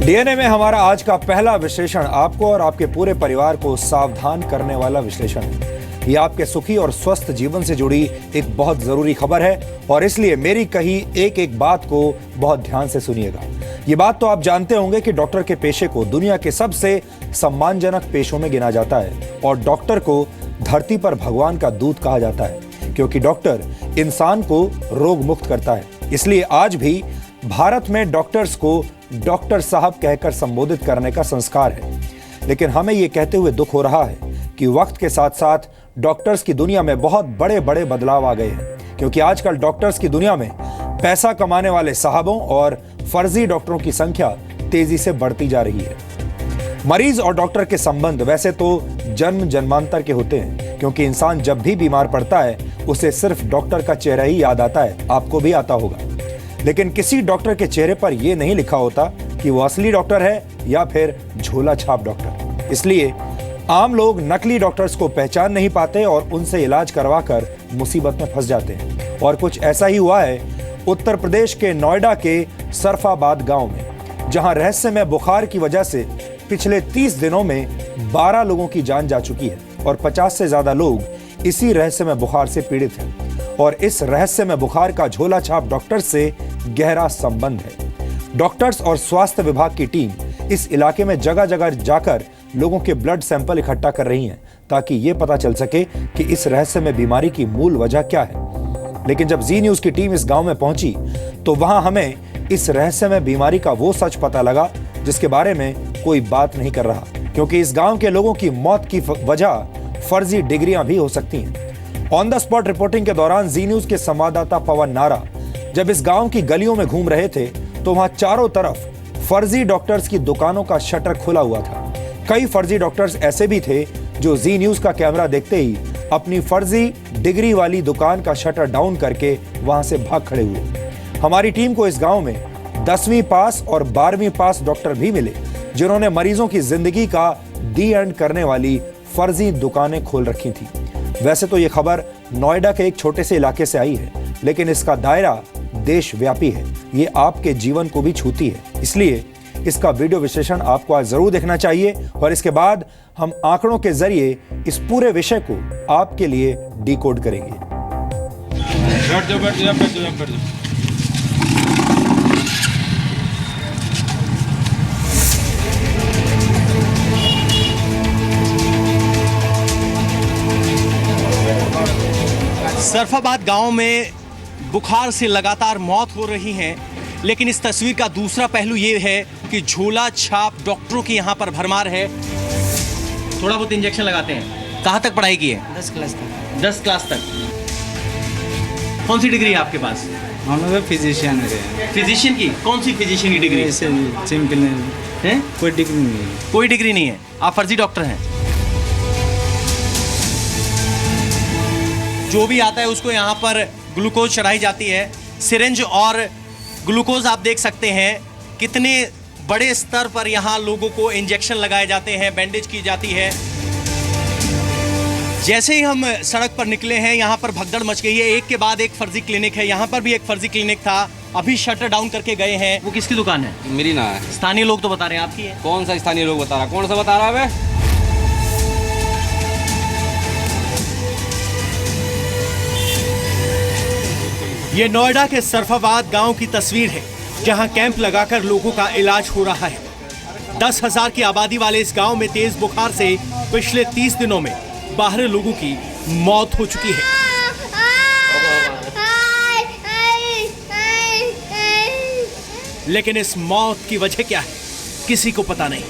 DNA में हमारा आज का पहला विश्लेषण आपको और आपके पूरे परिवार को सावधान करने वाला विश्लेषण है। ये आपके सुखी और स्वस्थ जीवन से जुड़ी एक बहुत जरूरी खबर है और इसलिए मेरी कही एक एक बात को बहुत ध्यान से सुनिएगा। ये बात तो आप जानते होंगे कि डॉक्टर के पेशे को दुनिया के सबसे सम्मानजनक पेशों में गिना जाता है और डॉक्टर को धरती पर भगवान का दूत कहा जाता है, क्योंकि डॉक्टर इंसान को रोग मुक्त करता है। इसलिए आज भी भारत में डॉक्टर्स को डॉक्टर साहब कहकर संबोधित करने का संस्कार है। लेकिन हमें यह कहते हुए दुख हो रहा है कि वक्त के साथ साथ डॉक्टर्स की दुनिया में बहुत बड़े बड़े बदलाव आ गए हैं, क्योंकि आजकल डॉक्टर्स की दुनिया में पैसा कमाने वाले साहबों और फर्जी डॉक्टरों की संख्या तेजी से बढ़ती जा रही है। मरीज और डॉक्टर के संबंध वैसे तो जन्म जन्मांतर के होते हैं, क्योंकि इंसान जब भी बीमार पड़ता है उसे सिर्फ डॉक्टर का चेहरा ही याद आता है। आपको भी आता होगा। लेकिन किसी डॉक्टर के चेहरे पर यह नहीं लिखा होता कि वो असली डॉक्टर है या फिर झोला छाप डॉक्टर। इसलिए आम लोग नकली डॉक्टर्स को पहचान नहीं पाते और उनसे इलाज करवाकर मुसीबत में फंस जाते हैं। और कुछ ऐसा ही हुआ है उत्तर प्रदेश के नोएडा के सरफाबाद गांव में, जहां रहस्यमय बुखार की वजह से पिछले 30 दिनों में 12 लोगों की जान जा चुकी है और 50 से ज्यादा लोग इसी रहस्यमय बुखार से पीड़ित हैं। और इस रहस्यमय बुखार का झोला छाप डॉक्टर से गहरा संबंध है। डॉक्टर्स और स्वास्थ्य विभाग की टीम इस इलाके में जगह जगह जाकर लोगों के ब्लड सैंपल इकट्ठा कर रही हैं, ताकि ये पता चल सके कि इस रहस्यमय बीमारी की मूल वजह क्या है। लेकिन जब जी न्यूज की टीम इस गांव में पहुंची तो वहां हमें इस रहस्यमय बीमारी का वो सच पता लगा जिसके बारे में कोई बात नहीं कर रहा, क्योंकि इस गांव के लोगों की मौत की वजह फर्जी डिग्रियां भी हो सकती हैं। ऑन द स्पॉट रिपोर्टिंग के दौरान जी न्यूज के संवाददाता पवन नारा जब इस गांव की गलियों में घूम रहे थे तो वहां चारों तरफ फर्जी डॉक्टर्स की दुकानों का शटर खुला हुआ था। कई फर्जी डॉक्टर्स ऐसे भी थे जो जी न्यूज का कैमरा देखते ही अपनी फर्जी डिग्री वाली दुकान का शटर डाउन करके वहां से भाग खड़े हुए। हमारी टीम को इस गांव में 10वीं पास और 12वीं पास डॉक्टर भी मिले, जिन्होंने मरीजों की जिंदगी का दी एंड करने वाली फर्जी दुकानें खोल रखी थी। वैसे तो ये खबर नोएडा के एक छोटे से इलाके से आई है, लेकिन इसका दायरा देशव्यापी है। ये आपके जीवन को भी छूती है। इसलिए इसका वीडियो विश्लेषण आपको आज जरूर देखना चाहिए और इसके बाद हम आंकड़ों के जरिए इस पूरे विषय को आपके लिए डिकोड करेंगे। बैठ जाओ। सरफाबाद गांव में बुखार से लगातार मौत हो रही है, लेकिन इस तस्वीर का दूसरा पहलू ये है कि झोला छाप डॉक्टरों की यहाँ पर भरमार है। थोड़ा बहुत इंजेक्शन लगाते हैं। कहाँ तक पढ़ाई की है? 10 क्लास तक। 10 क्लास तक। कौन सी डिग्री है आपके पास? हम लोग फिजिशियन है। फिजिशियन की? कौन सी फिजिशियन की डिग्री? सिंपल है, कोई डिग्री नहीं है। कोई डिग्री नहीं है, आप फर्जी डॉक्टर हैं। जो भी आता है उसको यहाँ पर ग्लूकोज चढ़ाई जाती है। सिरिंज और ग्लूकोज आप देख सकते हैं कितने बड़े स्तर पर यहाँ लोगों को इंजेक्शन लगाए जाते हैं, बैंडेज की जाती है। जैसे ही हम सड़क पर निकले हैं यहाँ पर भगदड़ मच गई है। एक के बाद एक फर्जी क्लिनिक है। यहाँ पर भी एक फर्जी क्लिनिक था, अभी शटर डाउन करके गए हैं। वो किसकी दुकान है? मेरी ना है। स्थानीय लोग तो बता रहे हैं आपकी है। कौन सा स्थानीय लोग बता रहा? कौन सा बता रहा है? ये नोएडा के सरफाबाद गांव की तस्वीर है, जहां कैंप लगाकर लोगों का इलाज हो रहा है। 10,000 की आबादी वाले इस गांव में तेज बुखार से पिछले 30 दिनों में 12 लोगों की मौत हो चुकी है। लेकिन इस मौत की वजह क्या है, किसी को पता नहीं।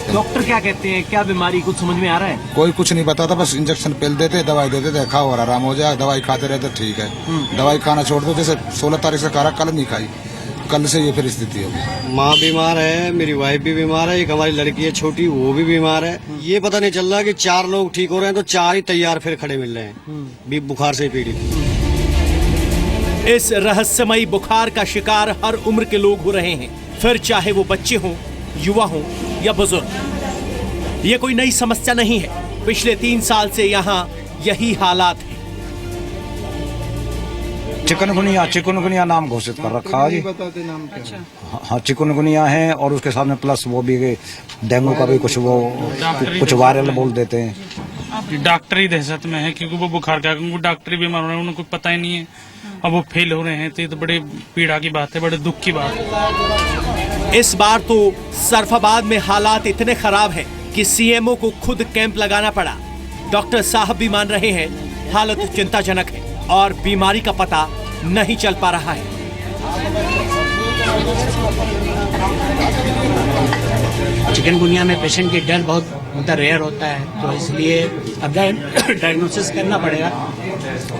डॉक्टर क्या कहते हैं, क्या बीमारी कुछ समझ में आ रहा है? कोई कुछ नहीं बताता, बस इंजेक्शन पिल देते, दवाई देते थे, खाओ और आराम हो जाए। दवाई खाते रहते ठीक है। दवाई खाना छोड़ दो, जैसे 16 तारीख से खा रहा, कल नहीं खाई, कल से ये फिर स्थिति होगी। माँ बीमार है, मेरी वाइफ भी बीमार है, एक हमारी लड़की है छोटी, वो भी बीमार है। ये पता नहीं चल रहा कि 4 लोग ठीक हो रहे हैं तो 4 ही तैयार फिर खड़े मिल रहे हैं बुखार से पीड़ित। इस रहस्यमयी बुखार का शिकार हर उम्र के लोग हो रहे हैं, फिर चाहे वो बच्चे हों, युवा हों या बुजुर्ग। ये कोई नई समस्या नहीं है, पिछले 3 साल से यहाँ यही हालात है। चिकनगुनिया नाम घोषित कर रखा है जी। बताते नाम क्या? हाँ, चिकनगुनिया है और उसके साथ में प्लस वो भी डेंगू का भी कुछ वायरल बोल देते हैं। डॉक्टरी दहशत में है क्योंकि वो बुखार का, क्योंकि डॉक्टर भी बीमार हो रहे हैं, उनको पता ही नहीं है, अब वो फेल हो रहे हैं, तो ये तो बड़े पीड़ा की बात है, बड़े दुख की बात है। इस बार तो सरफाबाद में हालात इतने खराब हैं कि सीएमओ को खुद कैंप लगाना पड़ा। डॉक्टर साहब भी मान रहे हैं हालत चिंताजनक है और बीमारी का पता नहीं चल पा रहा है। चिकनगुनिया में पेशेंट की डेथ बहुत रेयर होता है, तो इसलिए अब डायग्नोसिस करना पड़ेगा,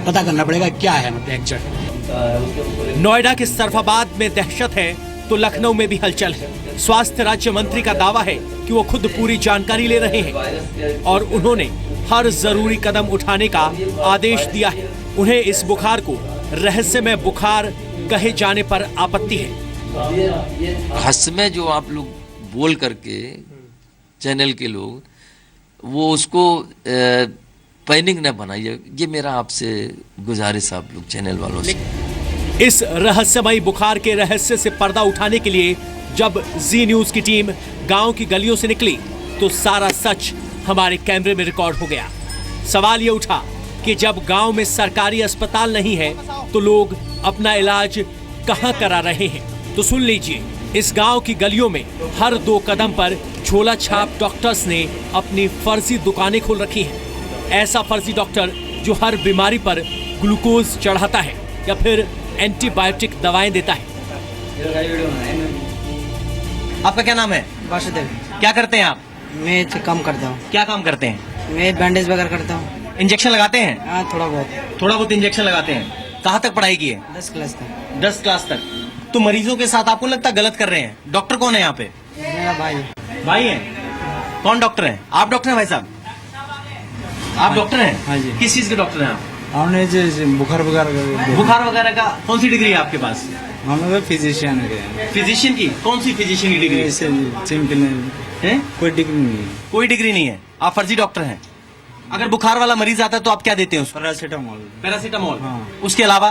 पता करना पड़ेगा क्या है मतलब एग्जैक्ट। नोएडा के सरफाबाद में दहशत है तो लखनऊ में भी हलचल है। स्वास्थ्य राज्य मंत्री का दावा है कि वो खुद पूरी जानकारी ले रहे हैं और उन्होंने हर जरूरी कदम उठाने का आदेश दिया है। उन्हें इस बुखार को रहस्यमय बुखार कहे जाने पर आपत्ति है। रहस्यमय जो आप लोग बोल करके चैनल के लोग वो उसको पैनिक न बनाइए, ये मेरा आपसे गुजारिश आप लोग चैनल वालों से। इस रहस्यमयी बुखार के रहस्य से पर्दा उठाने के लिए जब जी न्यूज की टीम गांव की गलियों से निकली तो सारा सच हमारे कैमरे में रिकॉर्ड हो गया। सवाल ये उठा कि जब गांव में सरकारी अस्पताल नहीं है तो लोग अपना इलाज कहां करा रहे हैं। तो सुन लीजिए, इस गांव की गलियों में हर 2 कदम पर झोला छाप डॉक्टर्स ने अपनी फर्जी दुकानें खोल रखी हैं। ऐसा फर्जी डॉक्टर जो हर बीमारी पर ग्लूकोज चढ़ाता है या फिर एंटीबायोटिक दवाएं देता है। आपका क्या नाम है? वासुदेव। क्या करते हैं आप? मैं काम करता हूँ। क्या काम करते हैं? मैं बैंडेज वगैरह करता हूँ। इंजेक्शन लगाते हैं? हाँ, थोड़ा बहुत इंजेक्शन लगाते हैं। कहाँ तक पढ़ाई की है? 10 क्लास तक। 10 क्लास तक। तो मरीजों के साथ आपको लगता है गलत कर रहे हैं? डॉक्टर कौन है यहाँ पे? मेरा भाई है। कौन डॉक्टर है? आप डॉक्टर हैं भाई साहब? आप डॉक्टर हैं? हाँ जी। किस चीज के डॉक्टर हैं आप? हमने जो बुखार वगैरह का कौन सी डिग्री है आपके पास? हम लोग फिजिशियन है। फिजिशियन की? कौन सी फिजिशियन की डिग्री? सिंपल है, कोई डिग्री नहीं है। कोई डिग्री नहीं है, आप फर्जी डॉक्टर हैं। अगर बुखार वाला मरीज आता है तो आप क्या देते हैं उसको? पैरासीटामोल। हाँ। उसके अलावा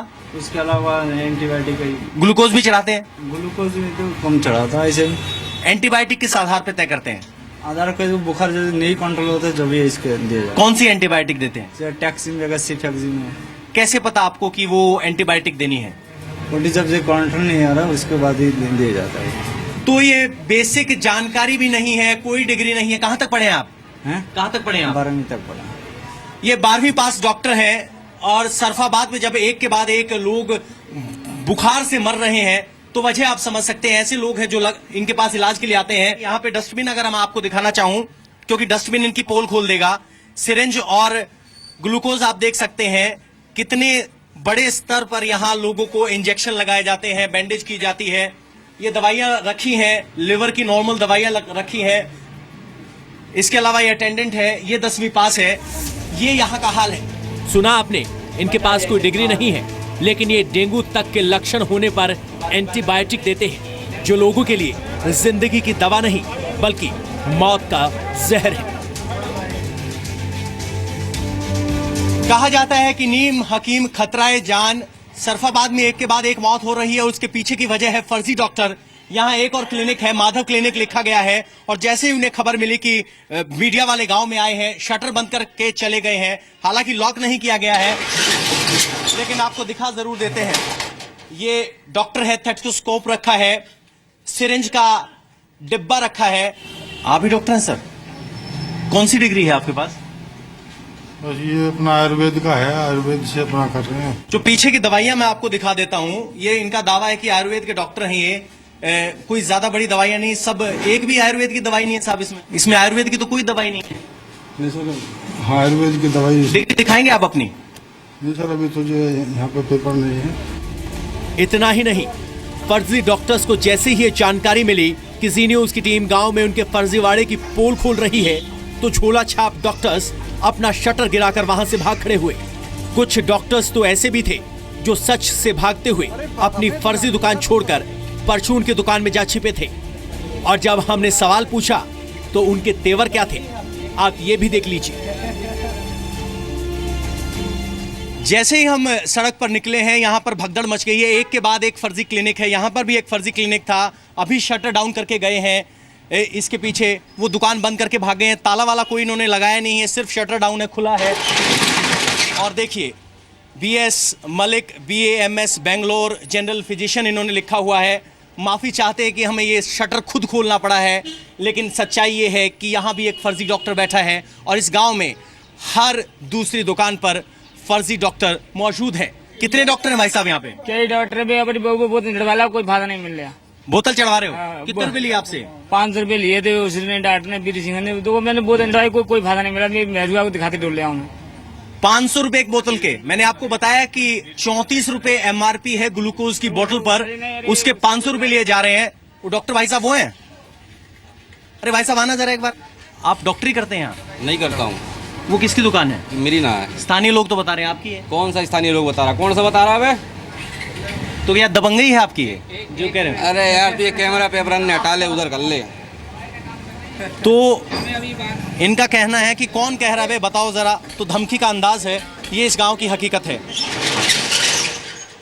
एंटीबायोटिक। ग्लूकोज भी चढ़ाते हैं? ग्लूकोज में तो कम चढ़ाता है। ऐसे एंटीबायोटिक किस आधार पर तय करते हैं? आधार पर बुखार जो नहीं कंट्रोल होता है जो भी इसके दिया जाता है। कौन सी एंटीबायोटिक देते हैं? टैक्सिन वगैरह सिफ्लैक्सिन। कैसे पता आपको कि वो एंटीबायोटिक देनी है? जब से कंट्रोल नहीं आ रहा उसके बाद ही दिया जाता है। तो ये बेसिक जानकारी भी नहीं है, कोई डिग्री नहीं है। कहाँ तक पढ़े आप? कहाँ तक पढ़े आप? 12वीं तक पढ़ा। ये 12वीं पास डॉक्टर है और सरफाबाद में जब एक के बाद एक लोग बुखार से मर रहे हैं तो वजह आप समझ सकते हैं। ऐसे लोग हैं जो इनके पास इलाज के लिए आते हैं। यहाँ पे डस्टबिन अगर हम आपको दिखाना चाहूं, क्योंकि डस्टबिन इनकी पोल खोल देगा। सिरिंज और ग्लूकोज आप देख सकते हैं कितने बड़े स्तर पर यहाँ लोगों को इंजेक्शन लगाए जाते हैं, बैंडेज की जाती है। ये दवाइयां रखी हैं, लिवर की नॉर्मल दवाइयां रखी हैं। इसके अलावा ये अटेंडेंट है, ये 10वीं पास है। ये यहाँ का हाल है। सुना आपने, इनके पास कोई डिग्री नहीं है लेकिन ये डेंगू तक के लक्षण होने पर एंटीबायोटिक देते हैं जो लोगों के लिए जिंदगी की दवा नहीं बल्कि मौत का जहर है। कहा जाता है कि नीम हकीम खतराए जान। सरफाबाद में एक के बाद एक मौत हो रही है और उसके पीछे की वजह है फर्जी डॉक्टर। यहाँ एक और क्लिनिक है, माधव क्लिनिक लिखा गया है, और जैसे ही उन्हें खबर मिली कि मीडिया वाले गांव में आए हैं, शटर बंद करके चले गए हैं। हालांकि लॉक नहीं किया गया है, लेकिन आपको दिखा जरूर देते हैं। ये डॉक्टर है, स्टेथोस्कोप रखा है, सिरिंज का डिब्बा रखा है। आप ही डॉक्टर हैं सर? कौन सी डिग्री है आपके पास? बस ये अपना आयुर्वेद का है, आयुर्वेद से अपना कर रहे हैं। जो पीछे की दवाइयां मैं आपको दिखा देता हूं, ये इनका दावा है कि आयुर्वेद के डॉक्टर हैं ये। कोई ज्यादा बड़ी दवाइयां नहीं, सब एक भी आयुर्वेद की दवाई नहीं है साहब इसमें आयुर्वेद की तो कोई दवाई नहीं है। नहीं सर, हाँ आयुर्वेद की दवाई दिखाएंगे आप अपनी? नहीं सर, अभी तो जो यहाँ पे पेपर नहीं है। इतना ही नहीं, फर्जी डॉक्टर्स को जैसे ही ये जानकारी मिली कि जी न्यूज की टीम गांव में उनके फर्जीवाड़े की पोल खोल रही है तो झोला छाप डॉक्टर्स अपना शटर गिराकर वहां से भाग खड़े हुए। कुछ डॉक्टर्स तो ऐसे भी थे जो सच से भागते हुए अपनी फर्जी दुकान छोड़कर परचून की दुकान में जा छिपे थे। और जब हमने सवाल पूछा तो उनके तेवर क्या थे, आप ये भी देख लीजिए। जैसे ही हम सड़क पर निकले हैं यहाँ पर भगदड़ मच गई है। एक के बाद एक फर्जी क्लिनिक है। यहाँ पर भी एक फर्जी क्लिनिक था, अभी शटर डाउन करके गए हैं। इसके पीछे वो दुकान बंद करके भागे हैं। ताला वाला कोई इन्होंने लगाया नहीं है, सिर्फ शटर डाउन है, खुला है। और देखिए BS Malik BAMS Bangalore general physician इन्होंने लिखा हुआ है। माफ़ी चाहते हैं कि हमें ये शटर खुद खोलना पड़ा है, लेकिन सच्चाई ये है कि यहाँ भी एक फर्जी डॉक्टर बैठा है और इस गांव में हर दूसरी दुकान पर फर्जी डॉक्टर मौजूद है। कितने डॉक्टर हैं भाई साहब यहाँ पे? कई डॉक्टर भी अपनी बहू को बोतल चढ़वा कोई फायदा नहीं मिल रहा। बोतल चढ़वा रहे हो? कितने रुपए लिए आपसे? 500 रुपए लिए थे उसने, डॉक्टर ने बीरी सिंह ने, तो मैंने बोतल चढ़वाई, कोई फायदा नहीं मिला। मैं को दिखाते डोल लिया हूँ। 500 रुपए एक बोतल के। मैंने आपको बताया कि 34 रुपए MRP है ग्लूकोज की बोतल पर, उसके 500 रुपए लिए जा रहे हैं। वो डॉक्टर भाई साहब वो हैं? अरे भाई साहब आना जरा एक बार। आप डॉक्टरी करते हैं यहाँ? नहीं करता हूँ। वो किसकी दुकान है? मेरी ना है। स्थानीय लोग तो बता रहे हैं आपकी है। कौन सा स्थानीय लोग बता रहा? कौन सा बता रहा है? तो क्या दबंगई है आपकी है जो कह रहे हैं? अरे यार तो ये कैमरा पेपर ने हटा ले, उधर कर ले। तो इनका कहना है कि कौन कह रहा है बताओ जरा, तो धमकी का अंदाज है। ये इस गांव की हकीकत है।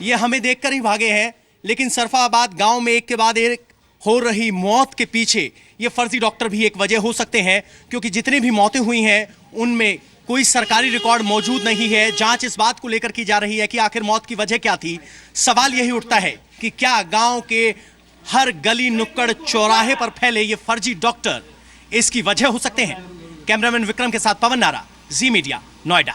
ये हमें देखकर ही भागे हैं, लेकिन सरफाबाद गांव में एक के बाद एक हो रही मौत के पीछे ये फर्जी डॉक्टर भी एक वजह हो सकते हैं, क्योंकि जितनी भी मौतें हुई हैं उनमें कोई सरकारी रिकॉर्ड मौजूद नहीं है। जांच इस बात को लेकर की जा रही है कि आखिर मौत की वजह क्या थी। सवाल यही उठता है कि क्या गांव के हर गली नुक्कड़ चौराहे पर फैले ये फर्जी डॉक्टर इसकी वजह हो सकते हैं? कैमरामैन विक्रम के साथ पवन नारा, जी मीडिया, नोएडा।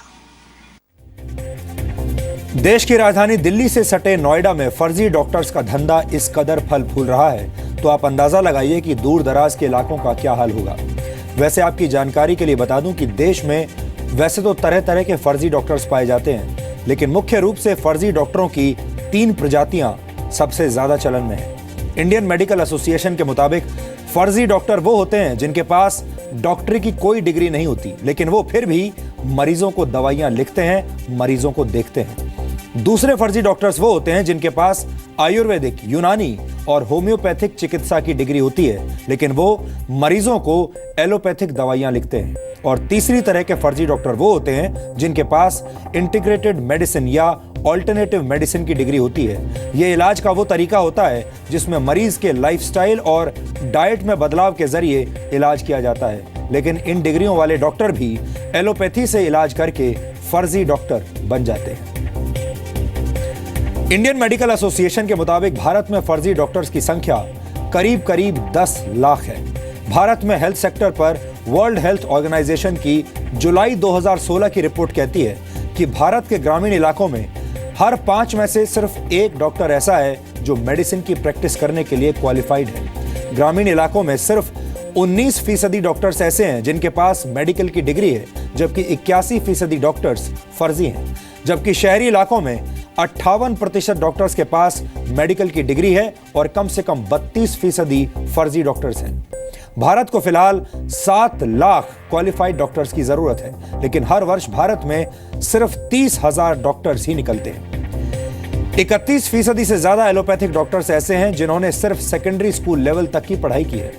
देश की राजधानी दिल्ली से सटे नोएडा में फर्जी डॉक्टर्स का धंधा इस कदर फल फूल रहा है, तो आप अंदाजा लगाइए कि दूर दराज के इलाकों का क्या हाल होगा। वैसे आपकी जानकारी के लिए बता दूं कि देश में वैसे तो तरह तरह के फर्जी डॉक्टर्स पाए जाते हैं, लेकिन मुख्य रूप से फर्जी डॉक्टरों की 3 प्रजातियां सबसे ज्यादा चलन में है। इंडियन मेडिकल एसोसिएशन के मुताबिक फर्जी डॉक्टर वो होते हैं जिनके पास डॉक्टरी की कोई डिग्री नहीं होती, लेकिन वो फिर भी मरीजों को दवाइयां लिखते हैं, मरीजों को देखते हैं। दूसरे फर्जी डॉक्टर्स वो होते हैं जिनके पास आयुर्वेदिक, यूनानी और होम्योपैथिक चिकित्सा की डिग्री होती है, लेकिन वो मरीजों को एलोपैथिक दवाइयां लिखते हैं। और तीसरी तरह के फर्जी डॉक्टर वो होते हैं जिनके पास इंटीग्रेटेड मेडिसिन या ऑल्टरनेटिव मेडिसिन की डिग्री होती है। ये इलाज का वो तरीका होता है जिसमें मरीज के लाइफस्टाइल और डाइट में बदलाव के जरिए इलाज किया जाता है, लेकिन इन डिग्रियों वाले डॉक्टर भी एलोपैथी से इलाज करके फर्जी डॉक्टर बन जाते हैं। इंडियन मेडिकल एसोसिएशन के मुताबिक भारत में फर्जी डॉक्टर्स की संख्या करीब 10 लाख है। भारत में हेल्थ सेक्टर पर वर्ल्ड हेल्थ ऑर्गेनाइजेशन की जुलाई 2016 की रिपोर्ट कहती है कि भारत के ग्रामीण इलाकों में हर 5 में से सिर्फ एक डॉक्टर ऐसा है जो मेडिसिन की प्रैक्टिस करने के लिए क्वालिफाइड है। ग्रामीण इलाकों में सिर्फ 19% डॉक्टर्स ऐसे हैं जिनके पास मेडिकल की डिग्री है, जबकि 81% डॉक्टर्स फर्जी हैं। जबकि शहरी इलाकों में 58% डॉक्टर्स के पास मेडिकल की डिग्री है और कम से कम 32% फर्जी डॉक्टर्स हैं। भारत को फिलहाल 7 लाख क्वालिफाइड डॉक्टर्स की जरूरत है, लेकिन हर वर्ष भारत में सिर्फ 30,000 डॉक्टर्स ही निकलते हैं। 31% से ज्यादा एलोपैथिक डॉक्टर्स ऐसे हैं जिन्होंने सिर्फ सेकेंडरी स्कूल लेवल तक की पढ़ाई की है।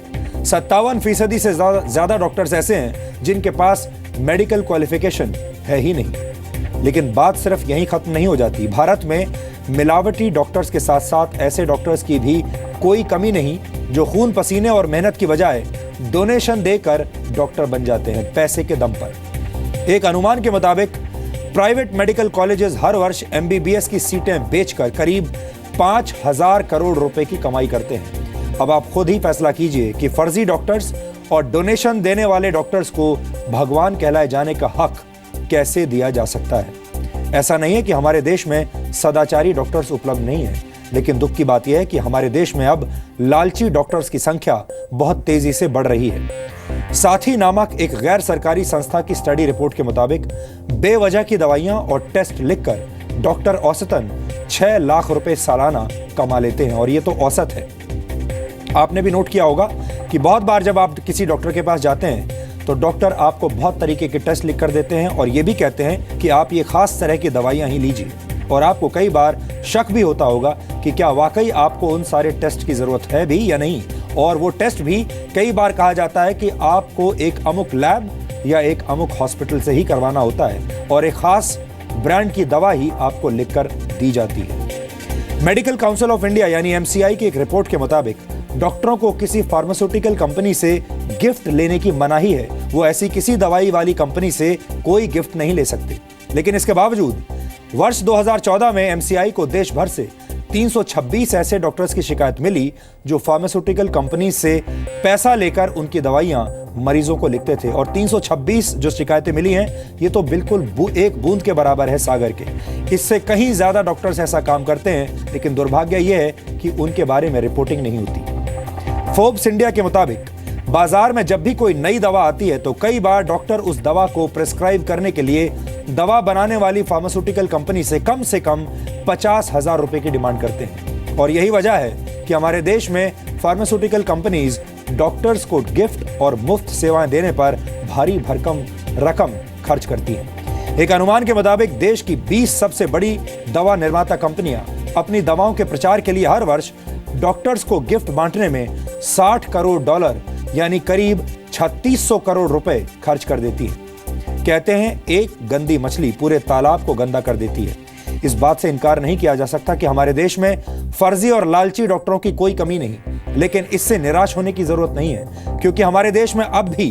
57% से ज्यादा डॉक्टर्स ऐसे हैं जिनके पास मेडिकल क्वालिफिकेशन है ही नहीं। लेकिन बात सिर्फ यहीं खत्म नहीं हो जाती। भारत में मिलावटी डॉक्टर्स के साथ साथ ऐसे डॉक्टर्स की भी कोई कमी नहीं जो खून पसीने और मेहनत की बजाय डोनेशन देकर डॉक्टर बन जाते हैं पैसे के दम पर। एक अनुमान के मुताबिक प्राइवेट मेडिकल कॉलेजेस हर वर्ष MBBS की सीटें बेचकर करीब 5,000 करोड़ रुपए की कमाई करते हैं। अब आप खुद ही फैसला कीजिए कि फर्जी डॉक्टर्स और डोनेशन देने वाले डॉक्टर्स को भगवान कहलाए जाने का हक कैसे दिया जा सकता है। ऐसा नहीं है कि हमारे देश में सदाचारी डॉक्टर्स उपलब्ध नहीं है, लेकिन दुख की बात यह है कि हमारे देश में अब लालची डॉक्टर्स की संख्या बहुत तेजी से बढ़ रही है। साथी नामक एक गैर सरकारी संस्था की स्टडी रिपोर्ट के मुताबिक बेवजह की दवाइयां और टेस्ट लिखकर डॉक्टर औसतन 6 लाख रुपए सालाना कमा लेते हैं, और ये तो औसत है। आपने भी नोट किया होगा कि बहुत बार जब आप किसी डॉक्टर के पास जाते हैं तो डॉक्टर आपको बहुत तरीके के टेस्ट लिख कर देते हैं और ये भी कहते हैं कि आप ये खास तरह की दवाइयां ही लीजिए, और आपको कई बार शक भी होता होगा कि क्या वाकई आपको उन सारे टेस्ट की जरूरत है भी या नहीं। और वो टेस्ट भी कई बार कहा जाता है कि आपको एक अमुक लैब या एक अमुक हॉस्पिटल से ही करवाना होता है और एक खास ब्रांड की दवा ही आपको लिखकर दी जाती है। मेडिकल काउंसिल ऑफ इंडिया यानी एमसीआई की एक रिपोर्ट के मुताबिक डॉक्टरों को किसी फार्मास्यूटिकल कंपनी से गिफ्ट लेने की मनाही है। वो ऐसी किसी दवाई वाली कंपनी से कोई गिफ्ट नहीं ले सकते। लेकिन इसके बावजूद वर्ष 2014 में एमसीआई को देश भर से 326 ऐसे डॉक्टर्स की शिकायत मिली जो फार्मास्यूटिकल कंपनी से पैसा लेकर उनकी दवाइयां मरीजों को लिखते थे। और 326 जो शिकायतें मिली हैं ये तो बिल्कुल एक बूंद के बराबर है सागर के। इससे कहीं ज्यादा डॉक्टर्स ऐसा काम करते हैं, लेकिन दुर्भाग्य यह है कि उनके बारे में रिपोर्टिंग नहीं होती। फोर्ब्स इंडिया के मुताबिक बाजार में जब भी कोई नई दवा आती है तो कई बार डॉक्टर उस दवा को प्रिस्क्राइब करने के लिए दवा बनाने वाली फार्मास्यूटिकल कंपनी से कम 50,000 रुपए की डिमांड करते हैं। और यही वजह है कि हमारे देश में फार्मास्यूटिकल कंपनीज डॉक्टर्स को गिफ्ट और मुफ्त सेवाएं देने पर भारी भरकम रकम खर्च करती हैं। एक अनुमान के मुताबिक देश की 20 सबसे बड़ी दवा निर्माता कंपनियां अपनी दवाओं के प्रचार के लिए हर वर्ष डॉक्टर्स को गिफ्ट बांटने में $60 करोड़ यानी करीब 3600 करोड़ रुपए खर्च कर देती है। कहते हैं एक गंदी मछली पूरे तालाब को गंदा कर देती है। इस बात से इनकार नहीं किया जा सकता कि हमारे देश में फर्जी और लालची डॉक्टरों की कोई कमी नहीं, लेकिन इससे निराश होने की जरूरत नहीं है, क्योंकि हमारे देश में अब भी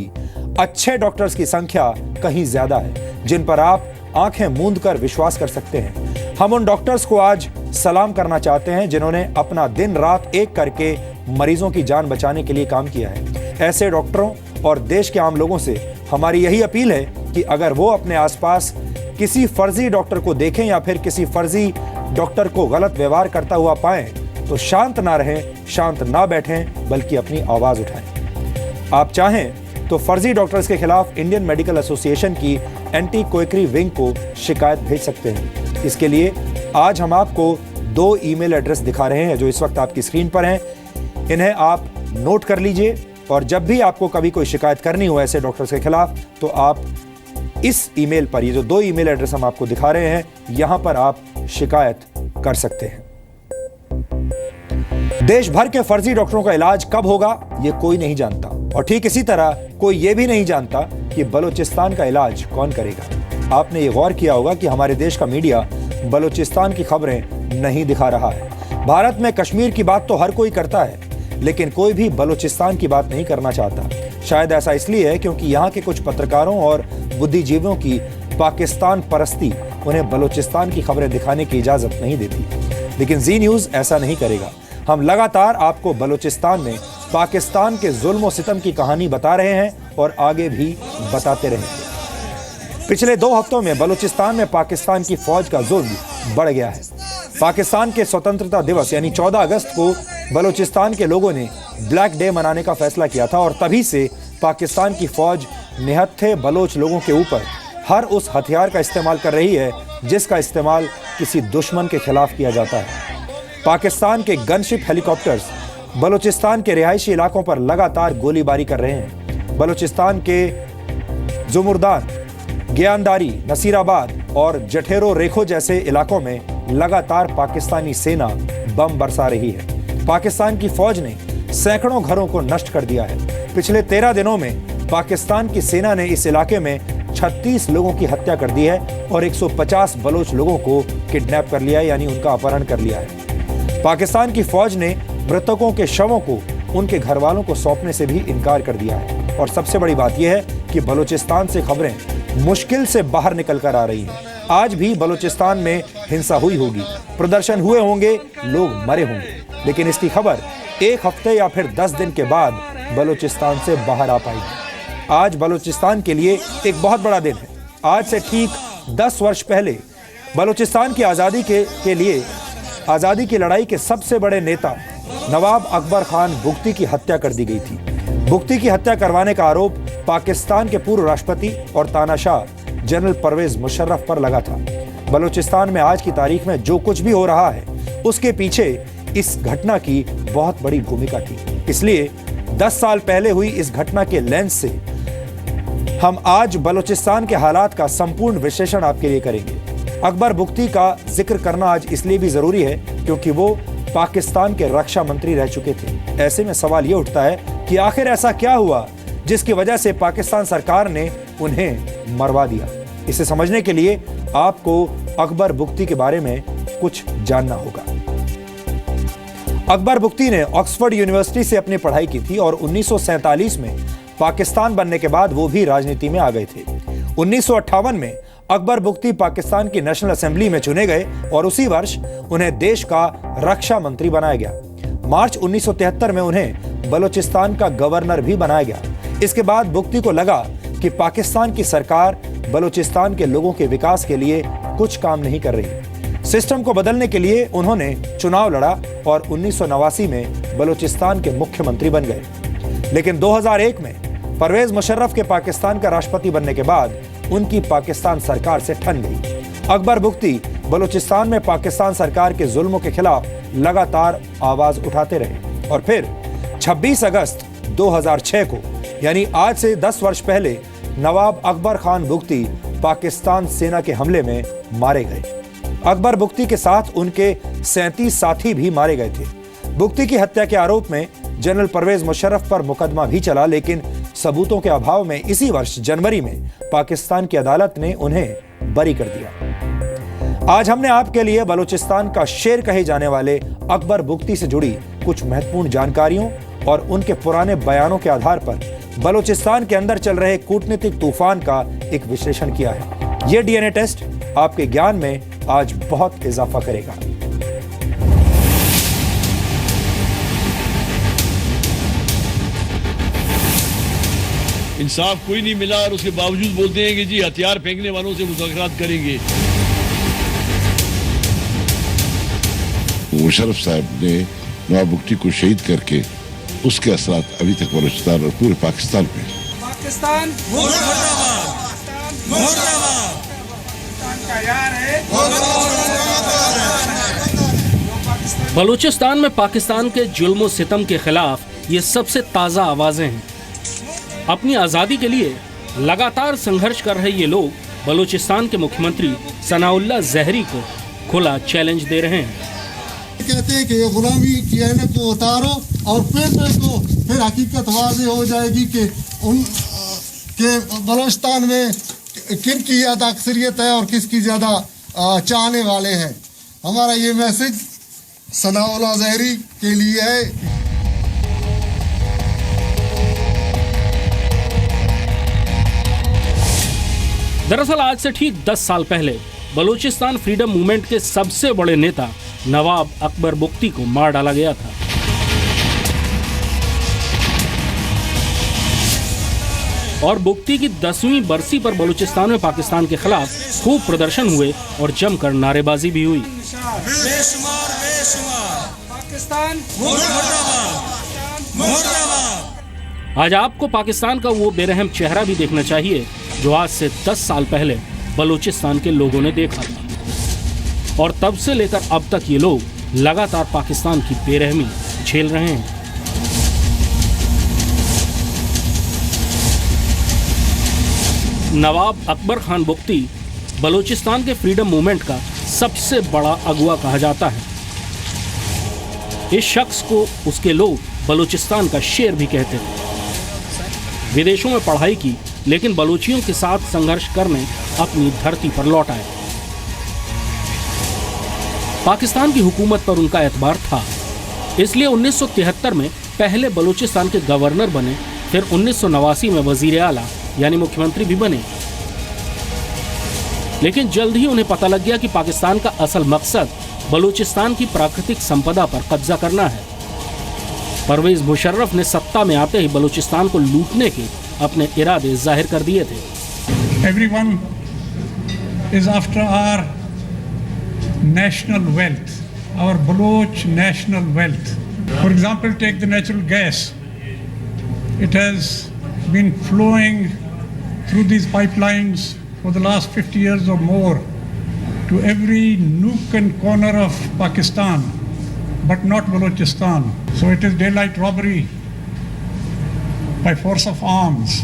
अच्छे डॉक्टर्स की संख्या कहीं ज्यादा है, जिन पर आप आंखें मूंद कर विश्वास कर सकते हैं। हम उन डॉक्टर्स को आज सलाम करना चाहते हैं जिन्होंने अपना दिन रात एक करके मरीजों की जान बचाने के लिए काम किया है। ऐसे डॉक्टरों और देश के आम लोगों से हमारी यही अपील है कि अगर वो अपने आसपास किसी फर्जी डॉक्टर को देखें या फिर किसी फर्जी डॉक्टर को गलत व्यवहार करता हुआ पाएं तो शांत ना रहें, शांत ना बैठें, बल्कि अपनी आवाज उठाएं। आप चाहें तो फर्जी डॉक्टर्स के खिलाफ इंडियन मेडिकल एसोसिएशन की एंटी क्वेकरी विंग को शिकायत भेज सकते हैं। इसके लिए आज हम आपको 2 ईमेल एड्रेस दिखा रहे हैं जो इस वक्त आपकी स्क्रीन पर हैं। इन्हें आप नोट कर लीजिए और जब भी आपको कभी कोई शिकायत करनी हो ऐसे डॉक्टर्स के खिलाफ तो आप इस ईमेल पर, ये जो 2 ईमेल एड्रेस हम आपको दिखा रहे हैं, यहां पर आप शिकायत कर सकते हैं। देश भर के फर्जी डॉक्टरों का इलाज कब होगा ये कोई नहीं जानता, और ठीक इसी तरह कोई ये भी नहीं जानता कि बलूचिस्तान का इलाज कौन करेगा। आपने ये गौर किया होगा कि हमारे देश का मीडिया बलूचिस्तान की खबरें नहीं दिखा रहा है। भारत में कश्मीर की बात तो हर कोई करता है, लेकिन कोई भी बलूचिस्तान की बात नहीं करना चाहता। शायद ऐसा इसलिए है क्योंकि यहाँ के कुछ पत्रकारों और बुद्धिजीवियों की पाकिस्तान परस्ती उन्हें बलूचिस्तान की खबरें दिखाने की इजाजत नहीं देती। लेकिन जी न्यूज ऐसा नहीं करेगा। हम लगातार आपको बलूचिस्तान में पाकिस्तान के जुल्म और सितम की कहानी बता रहे हैं और आगे भी बताते रहेंगे। पिछले 2 हफ्तों में बलूचिस्तान में पाकिस्तान की फौज का जुल्म बढ़ गया है। पाकिस्तान के स्वतंत्रता दिवस यानी 14 अगस्त को बलूचिस्तान के लोगों ने ब्लैक डे मनाने का फैसला किया था और तभी से पाकिस्तान की फौज निहत्थे बलोच लोगों के ऊपर हर उस हथियार का इस्तेमाल कर रही है जिसका इस्तेमाल किसी दुश्मन के खिलाफ किया जाता है। पाकिस्तान के गनशिप हेलीकॉप्टर्स बलूचिस्तान के रिहायशी इलाकों पर लगातार गोलीबारी कर रहे हैं। बलूचिस्तान के जुमुरदान, ज्ञानदारी, नसीराबाद और जठेरो रेखो जैसे इलाकों में लगातार पाकिस्तानी सेना बम बरसा रही है। पाकिस्तान की फौज ने सैकड़ों घरों को नष्ट कर दिया है। पिछले 13 दिनों में पाकिस्तान की सेना ने इस इलाके में 36 लोगों की हत्या कर दी है और 150 बलोच लोगों को किडनैप कर लिया है, यानी उनका अपहरण कर लिया है। पाकिस्तान की फौज ने मृतकों के शवों को उनके घर वालों को सौंपने से भी इनकार कर दिया है। और सबसे बड़ी बात यह है कि बलूचिस्तान से खबरें मुश्किल से बाहर निकल कर आ रही हैं। आज भी बलूचिस्तान में हिंसा हुई होगी, प्रदर्शन हुए होंगे, लोग मरे होंगे, लेकिन इसकी खबर 1 हफ्ते या फिर 10 दिन के बाद बलूचिस्तान से बाहर आ पाएगी। आज बलूचिस्तान के लिए एक बहुत बड़ा दिन है। आज से ठीक 10 वर्ष पहले बलूचिस्तान की आज़ादी की लड़ाई के सबसे बड़े नेता नवाब अकबर खान बुगटी की हत्या कर दी गई थी। बुगटी की हत्या करवाने का आरोप पाकिस्तान के पूर्व राष्ट्रपति और तानाशाह जनरल परवेज मुशर्रफ पर लगा था। बलूचिस्तान में आज की तारीख में जो कुछ भी हो रहा है उसके पीछे इस घटना की बहुत बड़ी भूमिका थी। इसलिए 10 साल पहले हुई इस घटना के लेंस से हम आज बलूचिस्तान के हालात का संपूर्ण विश्लेषण आपके लिए करेंगे। अकबर बुगटी का जिक्र करना आज इसलिए भी जरूरी है क्योंकि वो पाकिस्तान के रक्षा मंत्री रह चुके थे। ऐसे में सवाल ये उठता है कि आखिर ऐसा क्या हुआ जिसकी वजह से पाकिस्तान सरकार ने उन्हें मरवा दिया। इसे समझने के लिए आपको अकबर बुख्ती के बारे में कुछ जानना होगा। अकबर बुख्ती ने ऑक्सफोर्ड यूनिवर्सिटी से अपनी पढ़ाई की थी और 1947 में पाकिस्तान बनने के बाद वो भी राजनीति में आ गए थे। 1958 में अकबर बुख्ती पाकिस्तान की नेशनल असेंबली में चुने गए और उसी वर्ष उन्हें देश का रक्षा मंत्री बनाया गया। मार्च 1973 में उन्हें बलूचिस्तान का गवर्नर भी बनाया गया। इसके बाद बुख्ती को लगा कि पाकिस्तान की सरकार बलूचिस्तान के लोगों के विकास के लिए कुछ काम नहीं कर रही। सिस्टम को बदलने के लिए उन्होंने चुनाव लड़ा और 1989 में बलूचिस्तान के मुख्यमंत्री बन गए। लेकिन 2001 में परवेज मुशर्रफ के पाकिस्तान का राष्ट्रपति बनने के बाद उनकी पाकिस्तान सरकार से ठन गई। अकबर बुख्ती बलूचिस्तान में पाकिस्तान सरकार के जुल्मों के खिलाफ लगातार आवाज उठाते रहे और फिर 26 अगस्त 2006 को यानी आज से 10 वर्ष पहले नवाब अकबर खान बुख्ती पाकिस्तान सेना के हमले में मारे गए। अकबर बुख्ती के साथ उनके 37 साथी भी मारे गए थे। बुख्ती की हत्या के आरोप में जनरल परवेज मुशर्रफ पर मुकदमा भी चला, लेकिन सबूतों के अभाव में इसी वर्ष जनवरी में पाकिस्तान की अदालत ने उन्हें बरी कर दिया। आज हमने आपके लिए बलूचिस्तान का शेर कहे जाने वाले अकबर बुख्ती से जुड़ी कुछ महत्वपूर्ण जानकारियों और उनके पुराने बयानों के आधार पर बलूचिस्तान के अंदर चल रहे कूटनीतिक तूफान का एक विश्लेषण किया है। यह डीएनए टेस्ट आपके ज्ञान में आज बहुत इजाफा करेगा। इंसाफ कोई नहीं मिला और उसके बावजूद बोलते हैं कि जी हथियार फेंकने वालों से मुज़ाकरात करेंगे। मुशर्रफ साहब ने नवाब बुख्ती को शहीद करके उसके असरात अभी तक बलूचिस्तान और पूरे पाकिस्तान पे। पाकिस्तान बलूचिस्तान में पाकिस्तान के जुल्म सितम के खिलाफ ये सबसे ताज़ा आवाज़ें हैं। अपनी आज़ादी के लिए लगातार संघर्ष कर रहे ये लोग बलूचिस्तान के मुख्यमंत्री सनाउल्लाह ज़हरी को खुला चैलेंज दे रहे हैं। कहते हैं कि ये गुलामी की ऐनक को उतारो और फिर हकीकत वाज़ेह हो जाएगी कि के बलूचिस्तान में किन की ज़्यादा अक्सरियत है और किसकी ज़्यादा चाहने वाले हैं। हमारा ये मैसेज सनाउल्लाह ज़हरी के लिए है। दरअसल आज से ठीक 10 साल पहले बलूचिस्तान फ्रीडम मूवमेंट के सबसे बड़े नेता नवाब अकबर बुख्ती को मार डाला गया था। और बुख्ती की 10वीं बरसी पर बलूचिस्तान में पाकिस्तान के खिलाफ खूब प्रदर्शन हुए और जमकर नारेबाजी भी हुई। आज आपको पाकिस्तान का वो बेरहम चेहरा भी देखना चाहिए जो आज से 10 साल पहले बलूचिस्तान के लोगों ने देखा था। और तब से लेकर अब तक ये लोग लगातार पाकिस्तान की बेरहमी झेल रहे हैं। नवाब अकबर खान बुख्ती बलूचिस्तान के फ्रीडम मूवमेंट का सबसे बड़ा अगुवा कहा जाता है। इस शख्स को उसके लोग बलूचिस्तान का शेर भी कहते थे। विदेशों में पढ़ाई की, लेकिन बलूचियों के साथ संघर्ष करने अपनी धरती पर लौट आए। पाकिस्तान की हुकूमत पर उनका एतबार था, इसलिए 1973 में पहले बलूचिस्तान के गवर्नर बने, फिर 1989 में वजीर आला यानी मुख्यमंत्री भी बने। लेकिन जल्द ही उन्हें पता लग गया कि पाकिस्तान का असल मकसद बलूचिस्तान की प्राकृतिक संपदा पर कब्जा करना है। परवेज मुशर्रफ ने सत्ता में आते ही बलूचिस्तान को लूटने के अपने इरादे जाहिर कर दिए थे। Everyone is after our national wealth, our Baloch national wealth. For example, take the natural gas. It has been flowing through these pipelines for the last 50 years or more to every nook and corner of Pakistan, but not Balochistan. So it is daylight robbery by force of arms.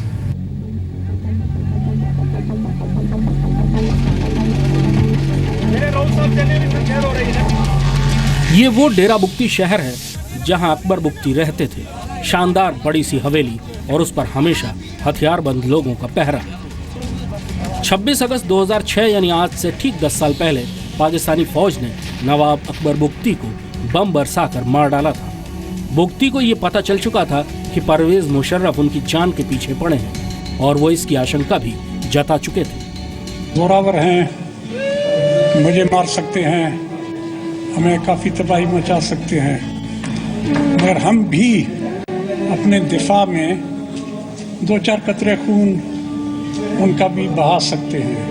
ये वो डेरा बुख्ती शहर है जहां अकबर बुख्ती रहते थे। शानदार बड़ी सी हवेली और उस पर हमेशा हथियारबंद लोगों का पहरा। 26 अगस्त 2006 यानी आज से ठीक 10 साल पहले पाकिस्तानी फौज ने नवाब अकबर बुख्ती को बम बरसाकर मार डाला था। बुख्ती को ये पता चल चुका था कि परवेज मुशर्रफ उनकी जान के पीछे पड़े हैं और वो इसकी आशंका भी जता चुके थे। जोरावर हैं, मुझे मार सकते हैं, हमें काफ़ी तबाही मचा सकते हैं, मगर हम भी अपने दिफा में 2-4 कतरे खून उनका भी बहा सकते हैं।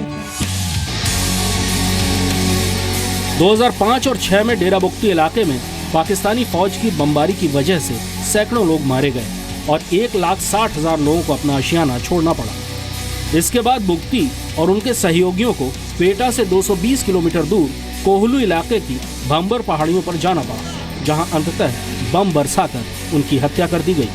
2005 और 6 में डेरा बुख्ती इलाके में पाकिस्तानी फौज की बमबारी की वजह से सैकड़ों लोग मारे गए और 1,60,000 लोगों को अपना आशियाना छोड़ना पड़ा। इसके बाद बुख्ती और उनके सहयोगियों को क्वेटा से 220 किलोमीटर दूर कोहलू इलाके की भंबर पहाड़ियों पर जाना पड़ा, जहां अंततः बम बरसाकर उनकी हत्या कर दी गई।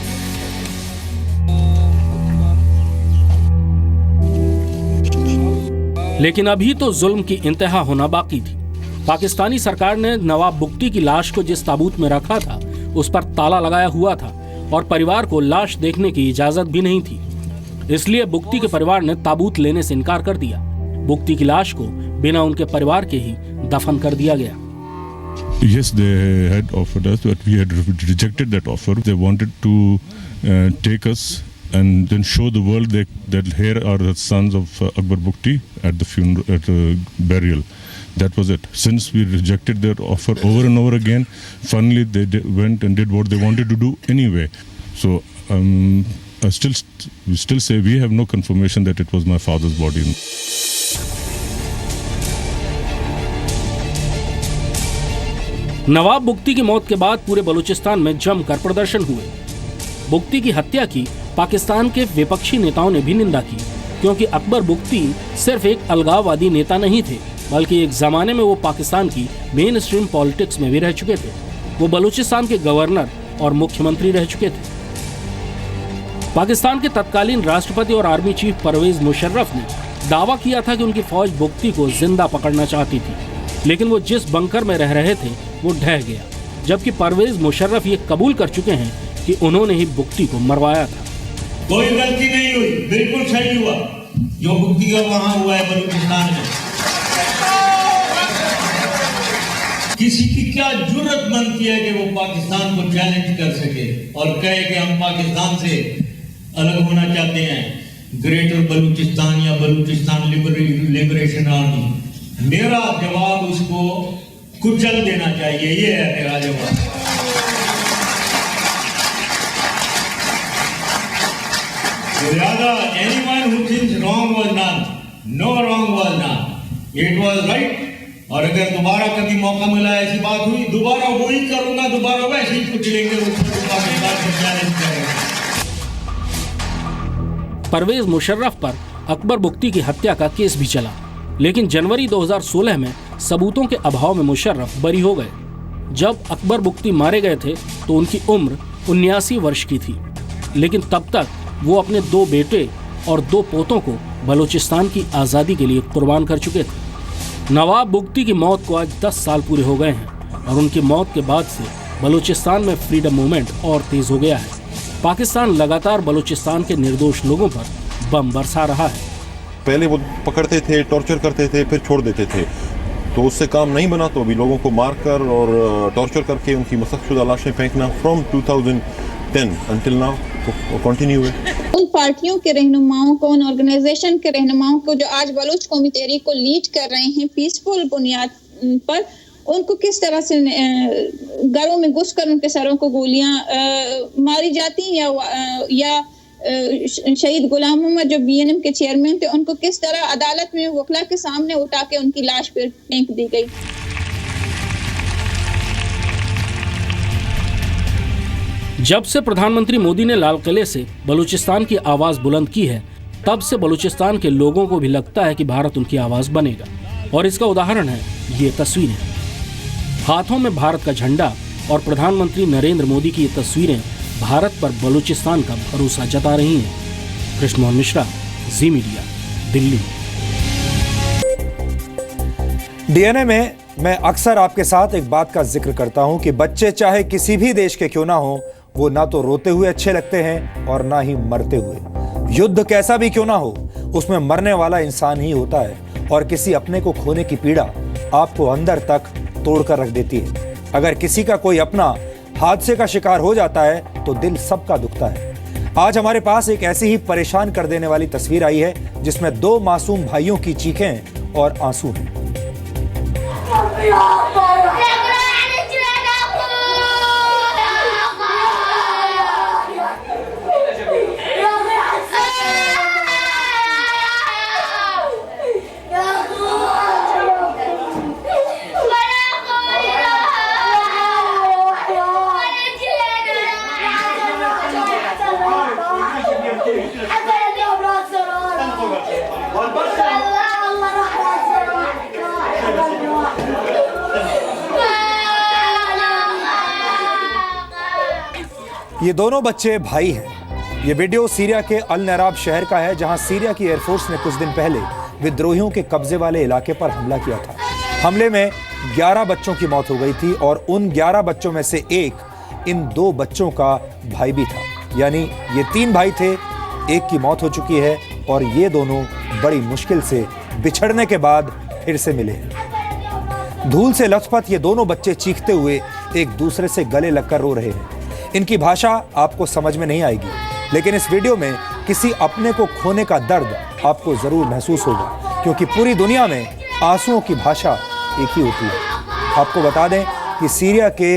लेकिन अभी तो जुल्म की इंतहा होना बाकी थी। पाकिस्तानी सरकार ने नवाब बुख्ती की लाश को जिस ताबूत में रखा था उस पर ताला लगाया हुआ था और परिवार को लाश देखने की इजाजत भी नहीं थी। इसलिए बुख्ती के परिवार ने ताबूत लेने से इनकार कर दिया। बुख्ती की लाश को बिना उनके परिवार के ही दफन कर दिया गया। Yes, they had offered us, but we had rejected that offer. They wanted to take us and then show the world that here are the sons of Akbar Bukhti at the funeral, at burial. That was it. Since we rejected their offer over and over again, finally they went and did what they wanted to do anyway. So we still say we have no confirmation that it was my father's body. नवाब बुख्ती की मौत के बाद पूरे बलूचिस्तान में जमकर प्रदर्शन हुए। बुख्ती की हत्या की पाकिस्तान के विपक्षी नेताओं ने भी निंदा की, क्योंकि अकबर बुख्ती सिर्फ एक अलगाववादी नेता नहीं थे, बल्कि एक जमाने में वो पाकिस्तान की मेन स्ट्रीम पॉलिटिक्स में भी रह चुके थे। वो बलूचिस्तान के गवर्नर और मुख्यमंत्री रह चुके थे। पाकिस्तान के तत्कालीन राष्ट्रपति और आर्मी चीफ परवेज मुशर्रफ ने दावा किया था कि उनकी फौज बुख्ती को जिंदा पकड़ना चाहती थी, लेकिन वो जिस बंकर में रह रहे थे वो ढह गया, जबकि परवेज मुशर्रफ ये कबूल कर चुके हैं कि उन्होंने ही बुख्ती को मरवाया था। कोई गलती नहीं हुई, बिल्कुल सही हुआ जो बुख्ती का वहां हुआ है बलूचिस्तान में। किसी की क्या जुर्रत बनती है कि वो पाकिस्तान को चैलेंज कर सके और कहे कि हम पाकिस्तान से अलग होना चाहते हैं, ग्रेटर बलूचिस्तान या बलूचिस्तान लिबरेशन आर्मी। मेरा जवाब उसको कुचल देना चाहिए, ये है मेरा जवाब। anyone who thinks wrong was done, no wrong was done, it was right। और अगर दोबारा कभी मौका मिला, ऐसी बात हुई, दोबारा वही करूंगा, दोबारा वैसे ही कुछ लेंगे, परवेज मुशर्रफ पर अकबर बुख्ती की हत्या का केस भी चला, लेकिन जनवरी 2016 में सबूतों के अभाव में मुशर्रफ बरी हो गए। जब अकबर बुख्ती मारे गए थे तो उनकी उम्र 79 वर्ष की थी, लेकिन तब तक वो अपने 2 बेटे और 2 पोतों को बलूचिस्तान की आज़ादी के लिए कुर्बान कर चुके थे। नवाब बुख्ती की मौत को आज 10 साल पूरे हो गए हैं और उनकी मौत के बाद से बलूचिस्तान में फ्रीडम मूवमेंट और तेज हो गया है। पाकिस्तान लगातार बलूचिस्तान के निर्दोष लोगों पर बम बरसा रहा है। पहले वो पकड़ते थे, टॉर्चर करते थे, फिर छोड़ देते थे, तो उससे काम नहीं बना, तो अभी लोगों को मारकर और टॉर्चर करके उनकी मसखशुदा लाशें फेंकना फ्रॉम 2010 अंटिल नाउ कंटिन्यू है। उन पार्टियों के रहनुमाओं को, उन ऑर्गेनाइजेशन के रहनुमाओं को जो आज बलूच कौमी तहरीक को लीड कर रहे हैं पीसफुल बुनियाद पर, उनको किस तरह से घरों में घुसकर उनके सरों को गोलियां मारी जाती, या शहीद गुलाम मोहम्मद जो बीएनएम के चेयरमैन थे, उनको किस तरह अदालत में वकला के सामने उठा के उनकी लाश पर फेंक दी गई। जब से प्रधानमंत्री मोदी ने लाल किले से बलूचिस्तान की आवाज बुलंद की है, तब से बलूचिस्तान के लोगों को भी लगता है कि भारत उनकी आवाज बनेगा, और इसका उदाहरण है ये तस्वीरें। हाथों में भारत का झंडा और प्रधानमंत्री नरेंद्र मोदी की ये तस्वीरें भारत पर बलूचिस्तान का भरोसा जता रही हैं। कृष्ण मोहन मिश्रा, जी मीडिया, दिल्ली। डीएनए में मैं अक्सर आपके साथ एक बात का जिक्र करता हूं कि बच्चे चाहे किसी भी देश के क्यों ना हो, वो ना तो रोते हुए अच्छे लगते हैं और ना ही मरते हुए। युद्ध कैसा भी क्यों ना हो, उसमें मरने वाला इंसान ही होता है और किसी अपने को खोने की पीड़ा आपको अंदर तक तोड़कर रख देती है। अगर किसी का कोई अपना हादसे का शिकार हो जाता है तो दिल सबका दुखता है। आज हमारे पास एक ऐसी ही परेशान कर देने वाली तस्वीर आई है जिसमें 2 मासूम भाइयों की चीखें और आंसू हैं। ये दोनों बच्चे भाई हैं। ये वीडियो सीरिया के अल नराब शहर का है, जहां सीरिया की एयरफोर्स ने कुछ दिन पहले विद्रोहियों के कब्जे वाले इलाके पर हमला किया था। हमले में 11 बच्चों की मौत हो गई थी और उन 11 बच्चों में से एक इन 2 बच्चों का भाई भी था। यानी ये 3 भाई थे, एक की मौत हो चुकी है और ये दोनों बड़ी मुश्किल से बिछड़ने के बाद फिर से मिले हैं। धूल से लथपथ ये दोनों बच्चे चीखते हुए एक दूसरे से गले लगकर रो रहे हैं। इनकी भाषा आपको समझ में नहीं आएगी, लेकिन इस वीडियो में किसी अपने को खोने का दर्द आपको जरूर महसूस होगा, क्योंकि पूरी दुनिया में आंसुओं की भाषा एक ही होती है। आपको बता दें कि सीरिया के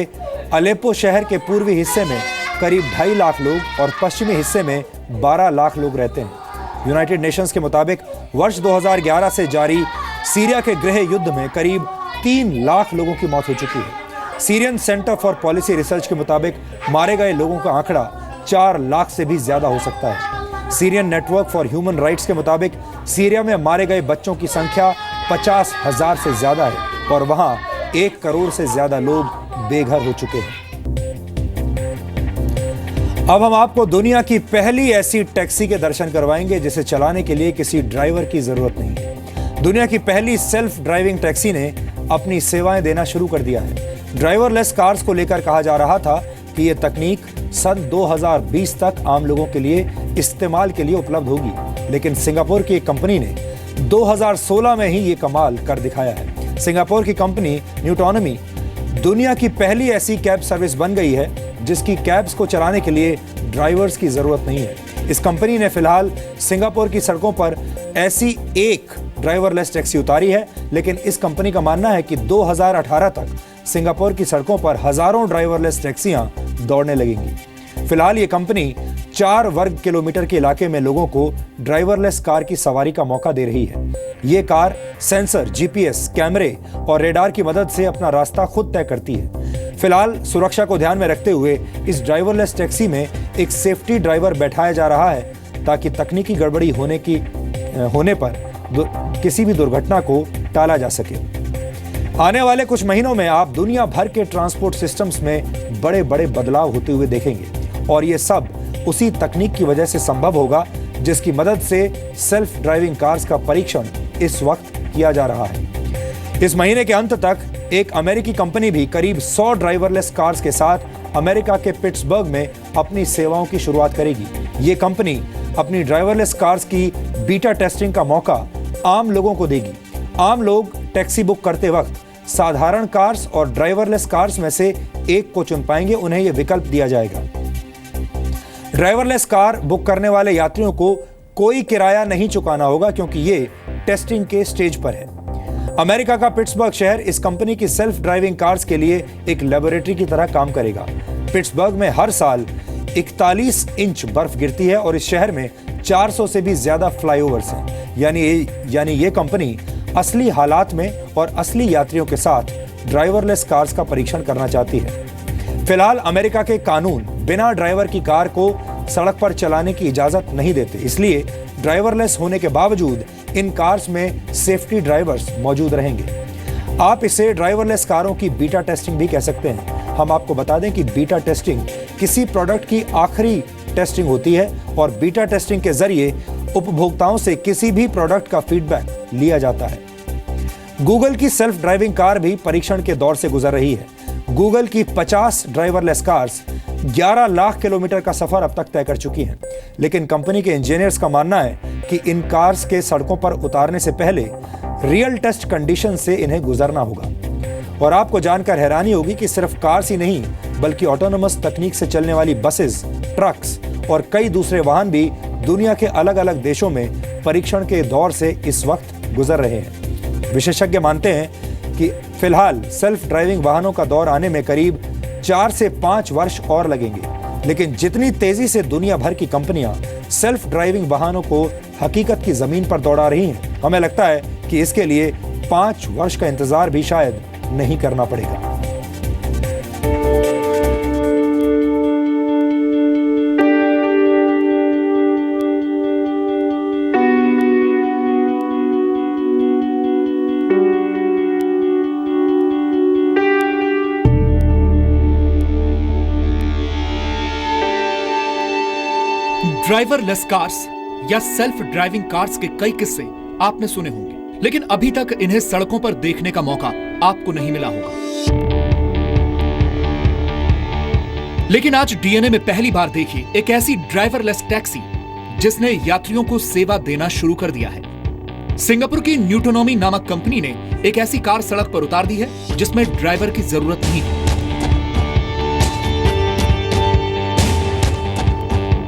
अलेप्पो शहर के पूर्वी हिस्से में करीब 2.5 लाख लोग और पश्चिमी हिस्से में 12 लाख लोग रहते हैं। यूनाइटेड नेशंस के मुताबिक वर्ष 2011 से जारी सीरिया के गृह युद्ध में करीब 3 लाख लोगों की मौत हो चुकी है। Syrian centre for policy research के मुताबिक मारे गए लोगों का आंकड़ा 4 लाख से भी ज्यादा हो सकता है। Syrian network for human rights के मुताबिक सीरिया में मारे गए बच्चों की संख्या 50,000 से ज्यादा है और वहां 1 करोड़ से ज्यादा लोग बेघर हो चुके हैं। अब हम आपको दुनिया की पहली ऐसी टैक्सी के दर्शन करवाएंगे जिसे चलाने के लिए किसी ड्राइवर की जरूरत नहीं है। दुनिया की पहली सेल्फ ड्राइविंग टैक्सी ने अपनी सेवाएं देना शुरू कर दिया है। ड्राइवरलेस कार्स को लेकर कहा जा रहा था कि यह तकनीक सन 2020 तक आम लोगों के लिए इस्तेमाल के लिए उपलब्ध होगी, लेकिन सिंगापुर की एक कंपनी ने 2016 में ही ये कमाल कर दिखाया है। सिंगापुर की कंपनी न्यूटोनमी दुनिया की पहली ऐसी कैब सर्विस बन गई है जिसकी कैब्स को चलाने के लिए ड्राइवर्स की जरूरत नहीं है। इस कंपनी ने फिलहाल सिंगापुर की सड़कों पर ऐसी एक ड्राइवरलेस टैक्सी उतारी है, लेकिन इस कंपनी का मानना है कि 2018 तक सिंगापुर की सड़कों पर हजारों ड्राइवरलेस टैक्सियां दौड़ने लगेंगी। फिलहाल ये कंपनी 4 वर्ग किलोमीटर के इलाके में लोगों को ड्राइवरलेस कार की सवारी का मौका दे रही है। ये कार सेंसर, जीपीएस, कैमरे और रेडार की मदद से अपना रास्ता खुद तय करती है। फिलहाल सुरक्षा को ध्यान में रखते हुए इस ड्राइवरलेस टैक्सी में एक सेफ्टी ड्राइवर बैठाया जा रहा है ताकि तकनीकी गड़बड़ी होने पर किसी भी दुर्घटना को टाला जा सके। आने वाले कुछ महीनों में आप दुनिया भर के ट्रांसपोर्ट सिस्टम्स में बड़े बड़े बदलाव होते हुए देखेंगे और ये सब उसी तकनीक की वजह से संभव होगा जिसकी मदद से सेल्फ ड्राइविंग कार्स का परीक्षण इस वक्त किया जा रहा है। इस महीने के अंत तक एक अमेरिकी कंपनी भी करीब 100 ड्राइवरलेस कार्स के साथ अमेरिका के पिट्सबर्ग में अपनी सेवाओं की शुरुआत करेगी। ये कंपनी अपनी ड्राइवरलेस कार्स की बीटा टेस्टिंग का मौका आम लोगों को देगी। आम लोग टैक्सी बुक करते वक्त साधारण कार्स और ड्राइवरलेस कार्स में से एक को चुन पाएंगे, उन्हें यह विकल्प दिया जाएगा। ड्राइवरलेस कार बुक करने वाले यात्रियों को कोई किराया नहीं चुकाना होगा क्योंकि ये टेस्टिंग के स्टेज पर है। अमेरिका का पिट्सबर्ग शहर इस कंपनी की सेल्फ ड्राइविंग कार्स के लिए एक लेबोरेटरी की तरह काम करेगा। पिट्सबर्ग में हर साल 41 इंच बर्फ गिरती है और इस शहर में 400 से भी ज्यादा फ्लाईओवर्स हैं। यानी ये कंपनी असली हालात में और असली यात्रियों के साथ ड्राइवरलेस कार्स का परीक्षण करना चाहती है। फिलहाल अमेरिका के कानून बिना ड्राइवर की कार को सड़क पर चलाने की इजाजत नहीं देते, इसलिए ड्राइवरलेस होने के बावजूद इन कार्स में सेफ्टी ड्राइवर्स मौजूद रहेंगे। आप इसे ड्राइवरलेस कारों की बीटा टेस्टिंग भी कह सकते हैं। हम आपको बता दें कि बीटा टेस्टिंग किसी प्रोडक्ट की आखिरी टेस्टिंग होती है और बीटा टेस्टिंग के जरिए उपभोक्ताओं से किसी भी प्रोडक्ट का फीडबैक लिया जाता है। गूगल की सेल्फ ड्राइविंग कार भी परीक्षण के दौर से गुजर रही है। गूगल की 50 ड्राइवरलेस कार्स 11 लाख किलोमीटर का सफर अब तक तय कर चुकी हैं। लेकिन कंपनी के इंजीनियर्स का मानना है कि इन कार्स के सड़कों पर उतारने से पहले रियल टेस्ट कंडीशन से इन्हें गुजरना होगा। और आपको जानकर हैरानी होगी कि सिर्फ कार्स ही नहीं बल्कि ऑटोनोमस तकनीक से चलने वाली बसेस, ट्रक्स और कई दूसरे वाहन भी दुनिया के अलग अलग देशों में परीक्षण के दौर से इस वक्त गुजर रहे हैं। विशेषज्ञ मानते हैं कि फिलहाल सेल्फ ड्राइविंग वाहनों का दौर आने में करीब 4 से 5 वर्ष और लगेंगे। लेकिन जितनी तेजी से दुनिया भर की कंपनियां सेल्फ ड्राइविंग वाहनों को हकीकत की जमीन पर दौड़ा रही हैं, हमें लगता है कि इसके लिए 5 वर्ष का इंतजार भी शायद नहीं करना पड़ेगा। ड्राइवरलेस कार्स या सेल्फ ड्राइविंग कार्स के कई किस्से आपने सुने होंगे, लेकिन अभी तक इन्हें सड़कों पर देखने का मौका आपको नहीं मिला होगा। लेकिन आज डीएनए में पहली बार देखी एक ऐसी ड्राइवरलेस टैक्सी जिसने यात्रियों को सेवा देना शुरू कर दिया है। सिंगापुर की न्यूटोनॉमी नामक कंपनी ने एक ऐसी कार सड़क पर उतार दी है जिसमें ड्राइवर की जरूरत नहीं है।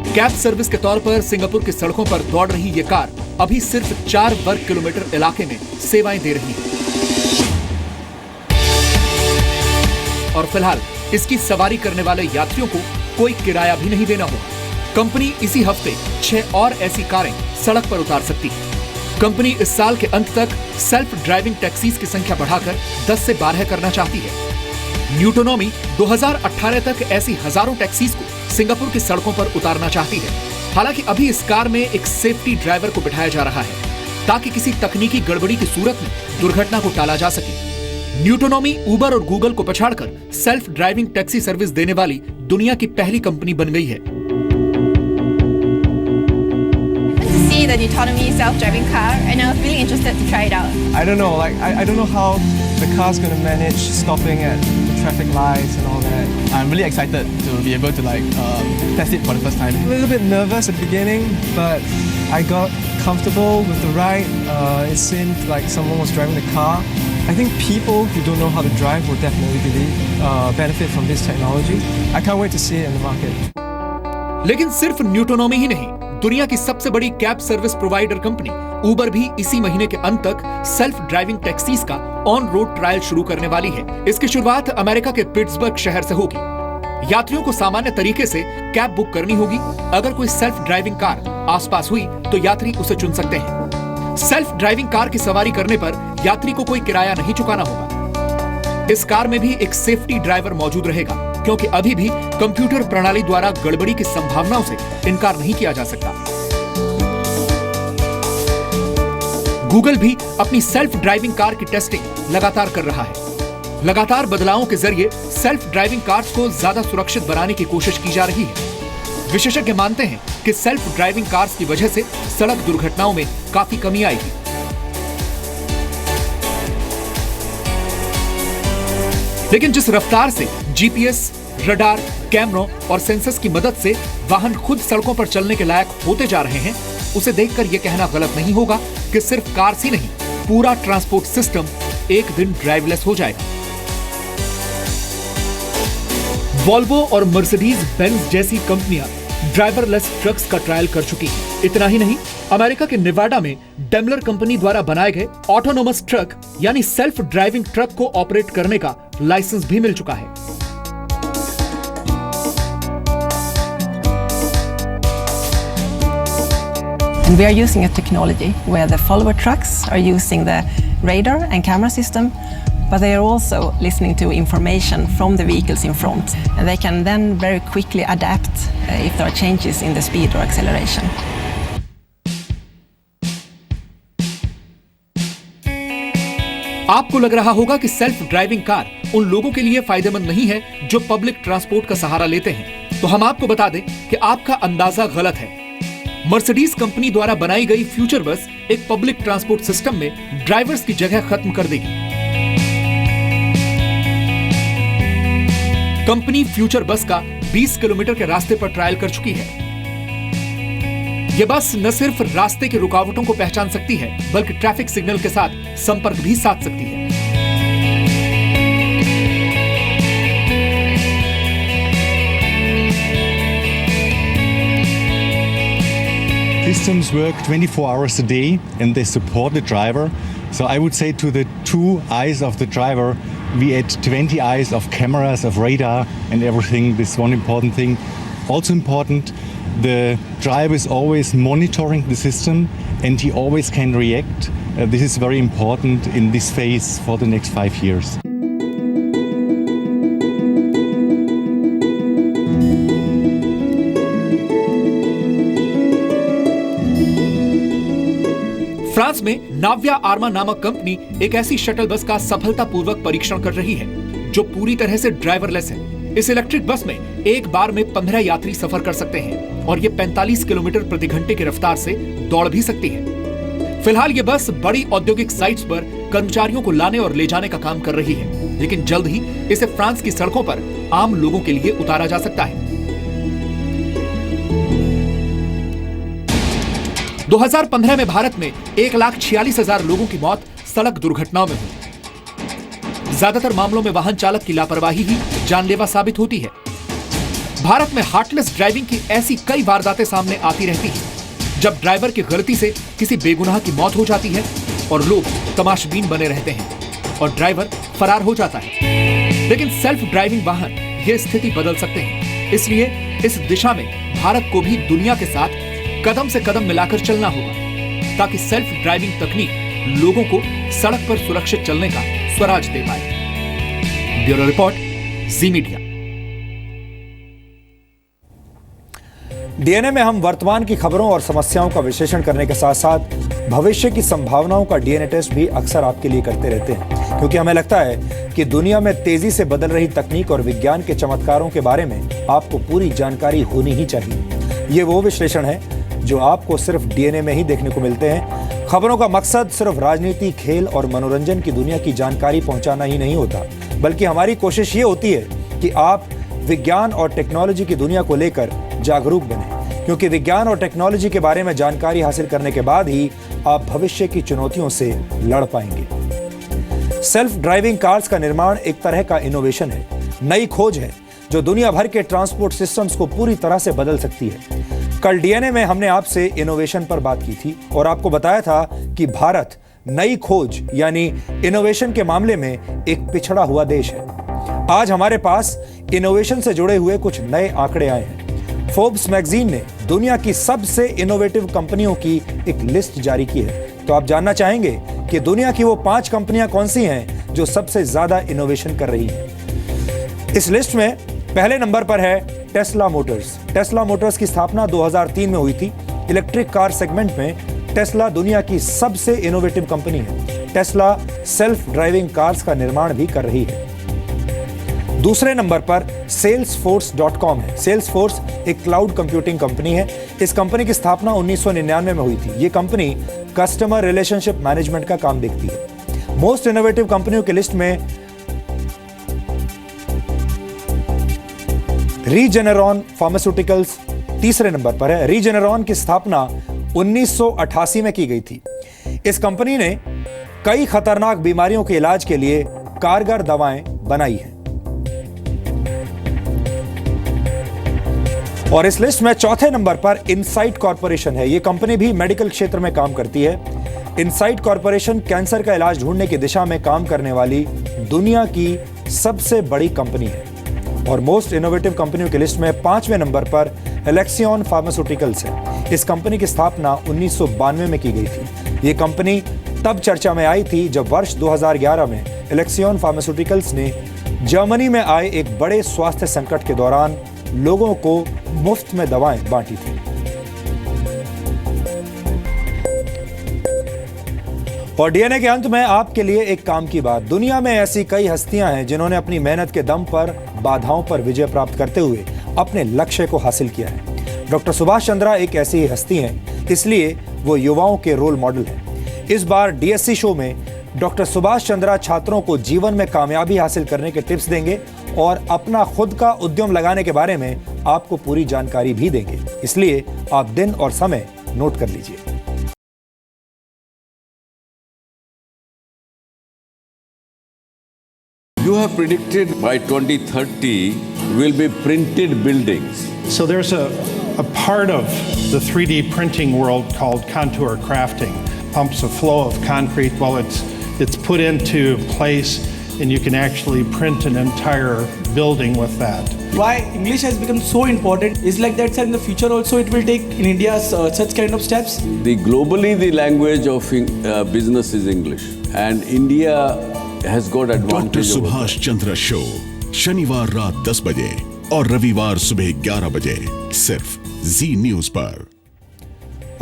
कैब सर्विस के तौर पर सिंगापुर की सड़कों पर दौड़ रही ये कार अभी सिर्फ 4 वर्ग किलोमीटर इलाके में सेवाएं दे रही है। और फिलहाल इसकी सवारी करने वाले यात्रियों को कोई किराया भी नहीं देना होगा। कंपनी इसी हफ्ते 6 और ऐसी कारें सड़क पर उतार सकती है। कंपनी इस साल के अंत तक सेल्फ ड्राइविंग टैक्सीज की संख्या बढ़ाकर 10 से 12 करना चाहती है। न्यूटोनॉमी 2018 तक ऐसी हजारों टैक्सीज को सिंगापुर की सड़कों पर उतारना चाहती है। हालांकि अभी इस कार में एक सेफ्टी ड्राइवर को बिठाया जा रहा है ताकि किसी तकनीकी गड़बड़ी की सूरत में दुर्घटना को टाला जा सके। न्यूटोनॉमी उबर और गूगल को पछाड़कर सेल्फ ड्राइविंग टैक्सी सर्विस देने वाली दुनिया की पहली कंपनी बन गई है। The Nutonomy self-driving car, and I was really interested to try it out. I don't know, I don't know how the car's going to manage stopping at the traffic lights and all that. I'm really excited to be able to test it for the first time. A little bit nervous at the beginning, but I got comfortable with the ride. It seemed like someone was driving the car. I think people who don't know how to drive will definitely benefit from this technology. I can't wait to see it in the market. लेकिन सिर्फ न्यूटोनॉमी ही नहीं, दुनिया की सबसे बड़ी cab service provider company उबर भी इसी महीने के अंत तक सेल्फ ड्राइविंग टैक्सीज का ऑन रोड ट्रायल शुरू करने वाली है। इसकी शुरुआत अमेरिका के पिट्सबर्ग शहर से होगी। यात्रियों को सामान्य तरीके से कैब बुक करनी होगी। अगर कोई सेल्फ ड्राइविंग कार आसपास हुई तो यात्री उसे चुन सकते हैं। सेल्फ ड्राइविंग कार की सवारी करने पर यात्री को कोई किराया नहीं चुकाना होगा। इस कार में भी एक सेफ्टी ड्राइवर मौजूद रहेगा, क्योंकि अभी भी कंप्यूटर प्रणाली द्वारा गड़बड़ी की संभावनाओं से इनकार नहीं किया जा सकता। गूगल भी अपनी सेल्फ ड्राइविंग कार की टेस्टिंग लगातार कर रहा है। लगातार बदलावों के जरिए सेल्फ ड्राइविंग कार्स को ज्यादा सुरक्षित बनाने की कोशिश की जा रही है। विशेषज्ञ मानते हैं कि सेल्फ ड्राइविंग कार्स की वजह से सड़क दुर्घटनाओं में काफी कमी आएगी। लेकिन जिस रफ्तार से जीपीएस, रडार, कैमरों और सेंसर्स की मदद से वाहन खुद सड़कों पर चलने के लायक होते जा रहे हैं, उसे देखकर यह कहना गलत नहीं होगा कि सिर्फ कार्स ही नहीं, पूरा ट्रांसपोर्ट सिस्टम एक दिन ड्राइवलेस हो जाएगा। वॉल्वो और मर्सिडीज बेंज जैसी कंपनियां ड्राइवरलेस ट्रक्स का ट्रायल कर चुकी हैं। इतना ही नहीं, अमेरिका के नेवाडा में डेमलर कंपनी द्वारा बनाए गए ऑटोनोमस ट्रक यानी सेल्फ ड्राइविंग ट्रक को ऑपरेट करने का लाइसेंस भी मिल चुका है। We are using a technology where the follower trucks are using the radar and camera system, but they are also listening to information from the vehicles in front, and they can then very quickly adapt if there are changes in the speed or acceleration. आपको लग रहा होगा कि self driving car उन लोगों के लिए फायदेमंद नहीं है जो पब्लिक ट्रांसपोर्ट का सहारा लेते हैं, तो हम आपको बता दें कि आपका अंदाजा गलत है। मर्सिडीज कंपनी द्वारा बनाई गई फ्यूचर बस एक पब्लिक ट्रांसपोर्ट सिस्टम में ड्राइवर्स की जगह खत्म कर देगी। कंपनी फ्यूचर बस का 20 किलोमीटर के रास्ते पर ट्रायल कर चुकी है। यह बस न सिर्फ रास्ते की रुकावटों को पहचान सकती है, बल्कि ट्रैफिक सिग्नल के साथ संपर्क भी साध सकती है। Systems work 24 hours a day and they support the driver. So I would say to the 2 eyes of the driver, we add 20 eyes of cameras, of radar and everything. This is one important thing. Also important, the driver is always monitoring the system and he always can react. This is very important in this phase for the next 5 years. France में Navya Arma नामक company एक ऐसी shuttle bus का सफलतापूर्वक परीक्षण कर रही है जो पूरी तरह से ड्राइवरलेस है। इस इलेक्ट्रिक बस में एक बार में 15 यात्री सफर कर सकते हैं और ये 45 किलोमीटर प्रति घंटे की रफ्तार से दौड़ भी सकती है। फिलहाल ये बस बड़ी औद्योगिक साइट्स पर कर्मचारियों को लाने और ले जाने का काम कर रही है, लेकिन जल्द ही इसे फ्रांस की सड़कों पर आम लोगों के लिए उतारा जा सकता है। 2015 में भारत में 1,46,000 लोगों की मौत सड़क दुर्घटनाओं में हुई। ज्यादातर मामलों में वाहन चालक की लापरवाही ही जानलेवा साबित होती है। भारत में हार्टलेस ड्राइविंग की ऐसी कई वारदातें सामने आती रहती हैं, जब ड्राइवर की गलती से किसी बेगुनाह की मौत हो जाती है और लोग तमाशबीन बने रहते हैं और ड्राइवर फरार हो जाता है। लेकिन सेल्फ ड्राइविंग वाहन ये स्थिति बदल सकते हैं। इसलिए इस दिशा में भारत को भी दुनिया के साथ कदम से कदम मिलाकर चलना होगा, ताकि सेल्फ ड्राइविंग तकनीक लोगों को सड़क पर सुरक्षित चलने का स्वराज दे पाए। ब्यूरो रिपोर्ट, जी मीडिया। डीएनए में हम वर्तमान की खबरों और समस्याओं का विश्लेषण करने के साथ साथ भविष्य की संभावनाओं का डीएनए टेस्ट भी अक्सर आपके लिए करते रहते हैं, क्योंकि हमें लगता है कि दुनिया में तेजी से बदल रही तकनीक और विज्ञान के चमत्कारों के बारे में आपको पूरी जानकारी होनी ही चाहिए। ये वो विश्लेषण है जो आपको सिर्फ डीएनए में ही देखने को मिलते हैं। खबरों का मकसद सिर्फ राजनीति, खेल और मनोरंजन की दुनिया की जानकारी पहुंचाना ही नहीं होता, बल्कि हमारी कोशिश ये होती है कि आप विज्ञान और टेक्नोलॉजी की दुनिया को लेकर जागरूक बने, क्योंकि विज्ञान और टेक्नोलॉजी के बारे में जानकारी हासिल करने के बाद ही आप भविष्य की चुनौतियों से लड़ पाएंगे। सेल्फ ड्राइविंग कार्स का निर्माण एक तरह का इनोवेशन है, नई खोज है जो दुनिया भर के ट्रांसपोर्ट सिस्टम्स को पूरी तरह से बदल सकती है। कल डीएनए में हमने आपसे इनोवेशन पर बात की थी और आपको बताया था कि भारत नई खोज यानी इनोवेशन के मामले में एक पिछड़ा हुआ देश है। आज हमारे पास इनोवेशन से जुड़े हुए कुछ नए आंकड़े आए हैं। फोर्ब्स मैगजीन ने दुनिया की सबसे इनोवेटिव कंपनियों की एक लिस्ट जारी की है। तो आप जानना चाहेंगे कि दुनिया की वो 5 कंपनियां कौन सी हैं जो सबसे ज्यादा इनोवेशन कर रही हैं। इस लिस्ट में पहले नंबर पर है टेस्ला मोटर्स। टेस्ला मोटर्स की स्थापना 2003 में हुई थी। इलेक्ट्रिक कार सेगमेंट में टेस्ला दुनिया की सबसे इनोवेटिव कंपनी है। टेस्ला सेल्फ ड्राइविंग कार्स का निर्माण भी कर रही है। दूसरे नंबर पर Salesforce.com है। Salesforce एक क्लाउड कंप्यूटिंग कंपनी है। इस कंपनी की स्थापना 1999 में हुई थी। ये कंपनी कस्टमर रिलेशनशिप मैनेजमेंट का काम देखती है। मोस्ट इनोवेटिव कंपनियों की लिस्ट में रीजेनरॉन फार्मास्यूटिकल्स तीसरे नंबर पर है। रीजेनरॉन की स्थापना 1988 में की गई थी। इस कंपनी ने कई खतरनाक बीमारियों के इलाज के लिए कारगर दवाएं बनाई हैं। और इस लिस्ट में चौथे नंबर पर इनसाइट कॉर्पोरेशन है। यह कंपनी भी मेडिकल क्षेत्र में काम करती है। इनसाइट कॉर्पोरेशन कैंसर का इलाज ढूंढने की दिशा में काम करने वाली दुनिया की सबसे बड़ी कंपनी है। और मोस्ट इनोवेटिव कंपनियों की लिस्ट में 5वें नंबर पर एलेक्सियन फार्मास्यूटिकल्स है। इस कंपनी की स्थापना 1992 में की गई थी। यह कंपनी तब चर्चा में आई थी जब वर्ष 2011 में एलेक्सियन फार्मास्यूटिकल्स ने जर्मनी में आए एक बड़े स्वास्थ्य संकट के दौरान लोगों को मुफ्त में दवाएं बांटी थी। और डीएनए के अंत में आपके लिए एक काम की बात। दुनिया में ऐसी कई हस्तियां हैं जिन्होंने अपनी मेहनत के दम पर बाधाओं पर विजय प्राप्त करते हुए अपने लक्ष्य को हासिल किया है। डॉक्टर सुभाष चंद्रा एक ऐसी ही हस्ती हैं, इसलिए वो युवाओं के रोल मॉडल हैं। इस बार डीएससी शो में डॉक्टर सुभाष चंद्रा छात्रों को जीवन में कामयाबी हासिल करने के टिप्स देंगे और अपना खुद का उद्यम लगाने के बारे में आपको पूरी जानकारी भी देंगे। इसलिए आप दिन और समय नोट कर लीजिए। You have predicted by 2030 will be printed buildings. So there's a part of the 3D printing world called contour crafting. Pumps a flow of concrete while it's put into place, and you can actually print an entire building with that. Why English has become so important is like that, sir. In the future also it will take in India such kind of steps. Globally the language of business is English, and India has got advantage. Doctor Subhash Chandra show शनिवार रात 10 बजे और रविवार सुबह 11 बजे सिर्फ जी news पर।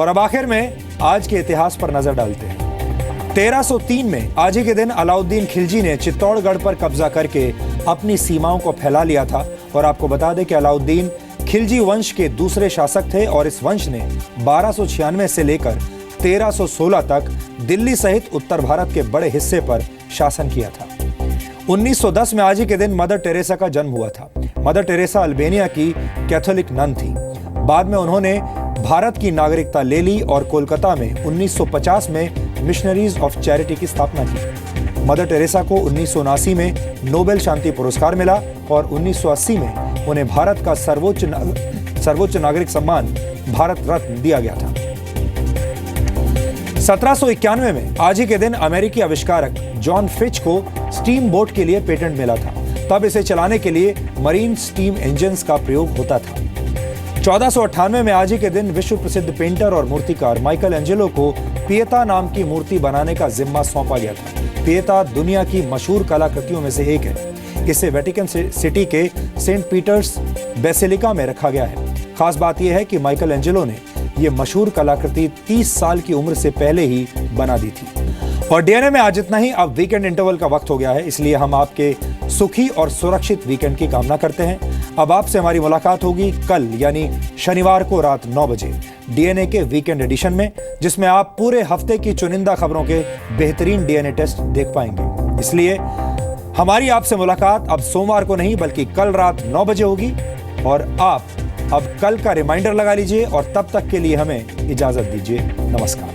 और अब आखिर में आज के इतिहास पर नजर डालते हैं। 1303 में आज ही के दिन अलाउद्दीन खिलजी ने चित्तौड़गढ़ पर कब्जा करके अपनी सीमाओं को फैला लिया था। और आपको बता दें कि अलाउद्दीन खिलजी वंश के दूसरे शासक थे और इस वंश ने 1296 से लेकर 1316 तक दिल्ली सहित उत्तर भारत के बड़े हिस्से पर शासन किया था। 1910 में आज ही के दिन मदर टेरेसा का जन्म हुआ था। मदर टेरेसा अल्बानिया की कैथोलिक नन थी। बाद में उन्होंने भारत की नागरिकता ले ली और कोलकाता में 1950 में मिशनरीज ऑफ चैरिटी की स्थापना की। मदर टेरेसा को 1979 में नोबेल शांति पुरस्कार मिला और 1980 में उन्हें भारत का सर्वोच्च नागरिक सम्मान भारत रत्न दिया गया था। 1791 में आज ही के दिन अमेरिकी आविष्कारक जॉन फिच को स्टीम बोट के लिए पेटेंट मिला था। तब इसे चलाने के लिए मरीन स्टीम इंजन्स का प्रयोग होता था। 1498 में आज ही के दिन विश्व प्रसिद्ध पेंटर और मूर्तिकार माइकल एंजेलो को पिएता नाम की मूर्ति बनाने का जिम्मा सौंपा गया था। पिएता दुनिया की मशहूर कलाकृतियों में से एक है। इसे वेटिकन सिटी के सेंट पीटर्स बेसिलिका में रखा गया है। खास बात यह है कि माइकल एंजेलो ने यह मशहूर कलाकृति 30 साल की उम्र से पहले ही बना दी थी। और डीएनए में आज इतना ही। अब वीकेंड इंटरवल का वक्त हो गया है, इसलिए हम आपके सुखी और सुरक्षित वीकेंड की कामना करते हैं। अब आपसे हमारी मुलाकात होगी कल यानी शनिवार को रात 9 बजे डीएनए के वीकेंड एडिशन में, जिसमें आप पूरे हफ्ते की चुनिंदा खबरों के बेहतरीन डीएनए टेस्ट देख पाएंगे। इसलिए हमारी आपसे मुलाकात अब सोमवार को नहीं बल्कि कल रात 9 बजे होगी। और आप अब कल का रिमाइंडर लगा लीजिए और तब तक के लिए हमें इजाजत दीजिए। नमस्कार।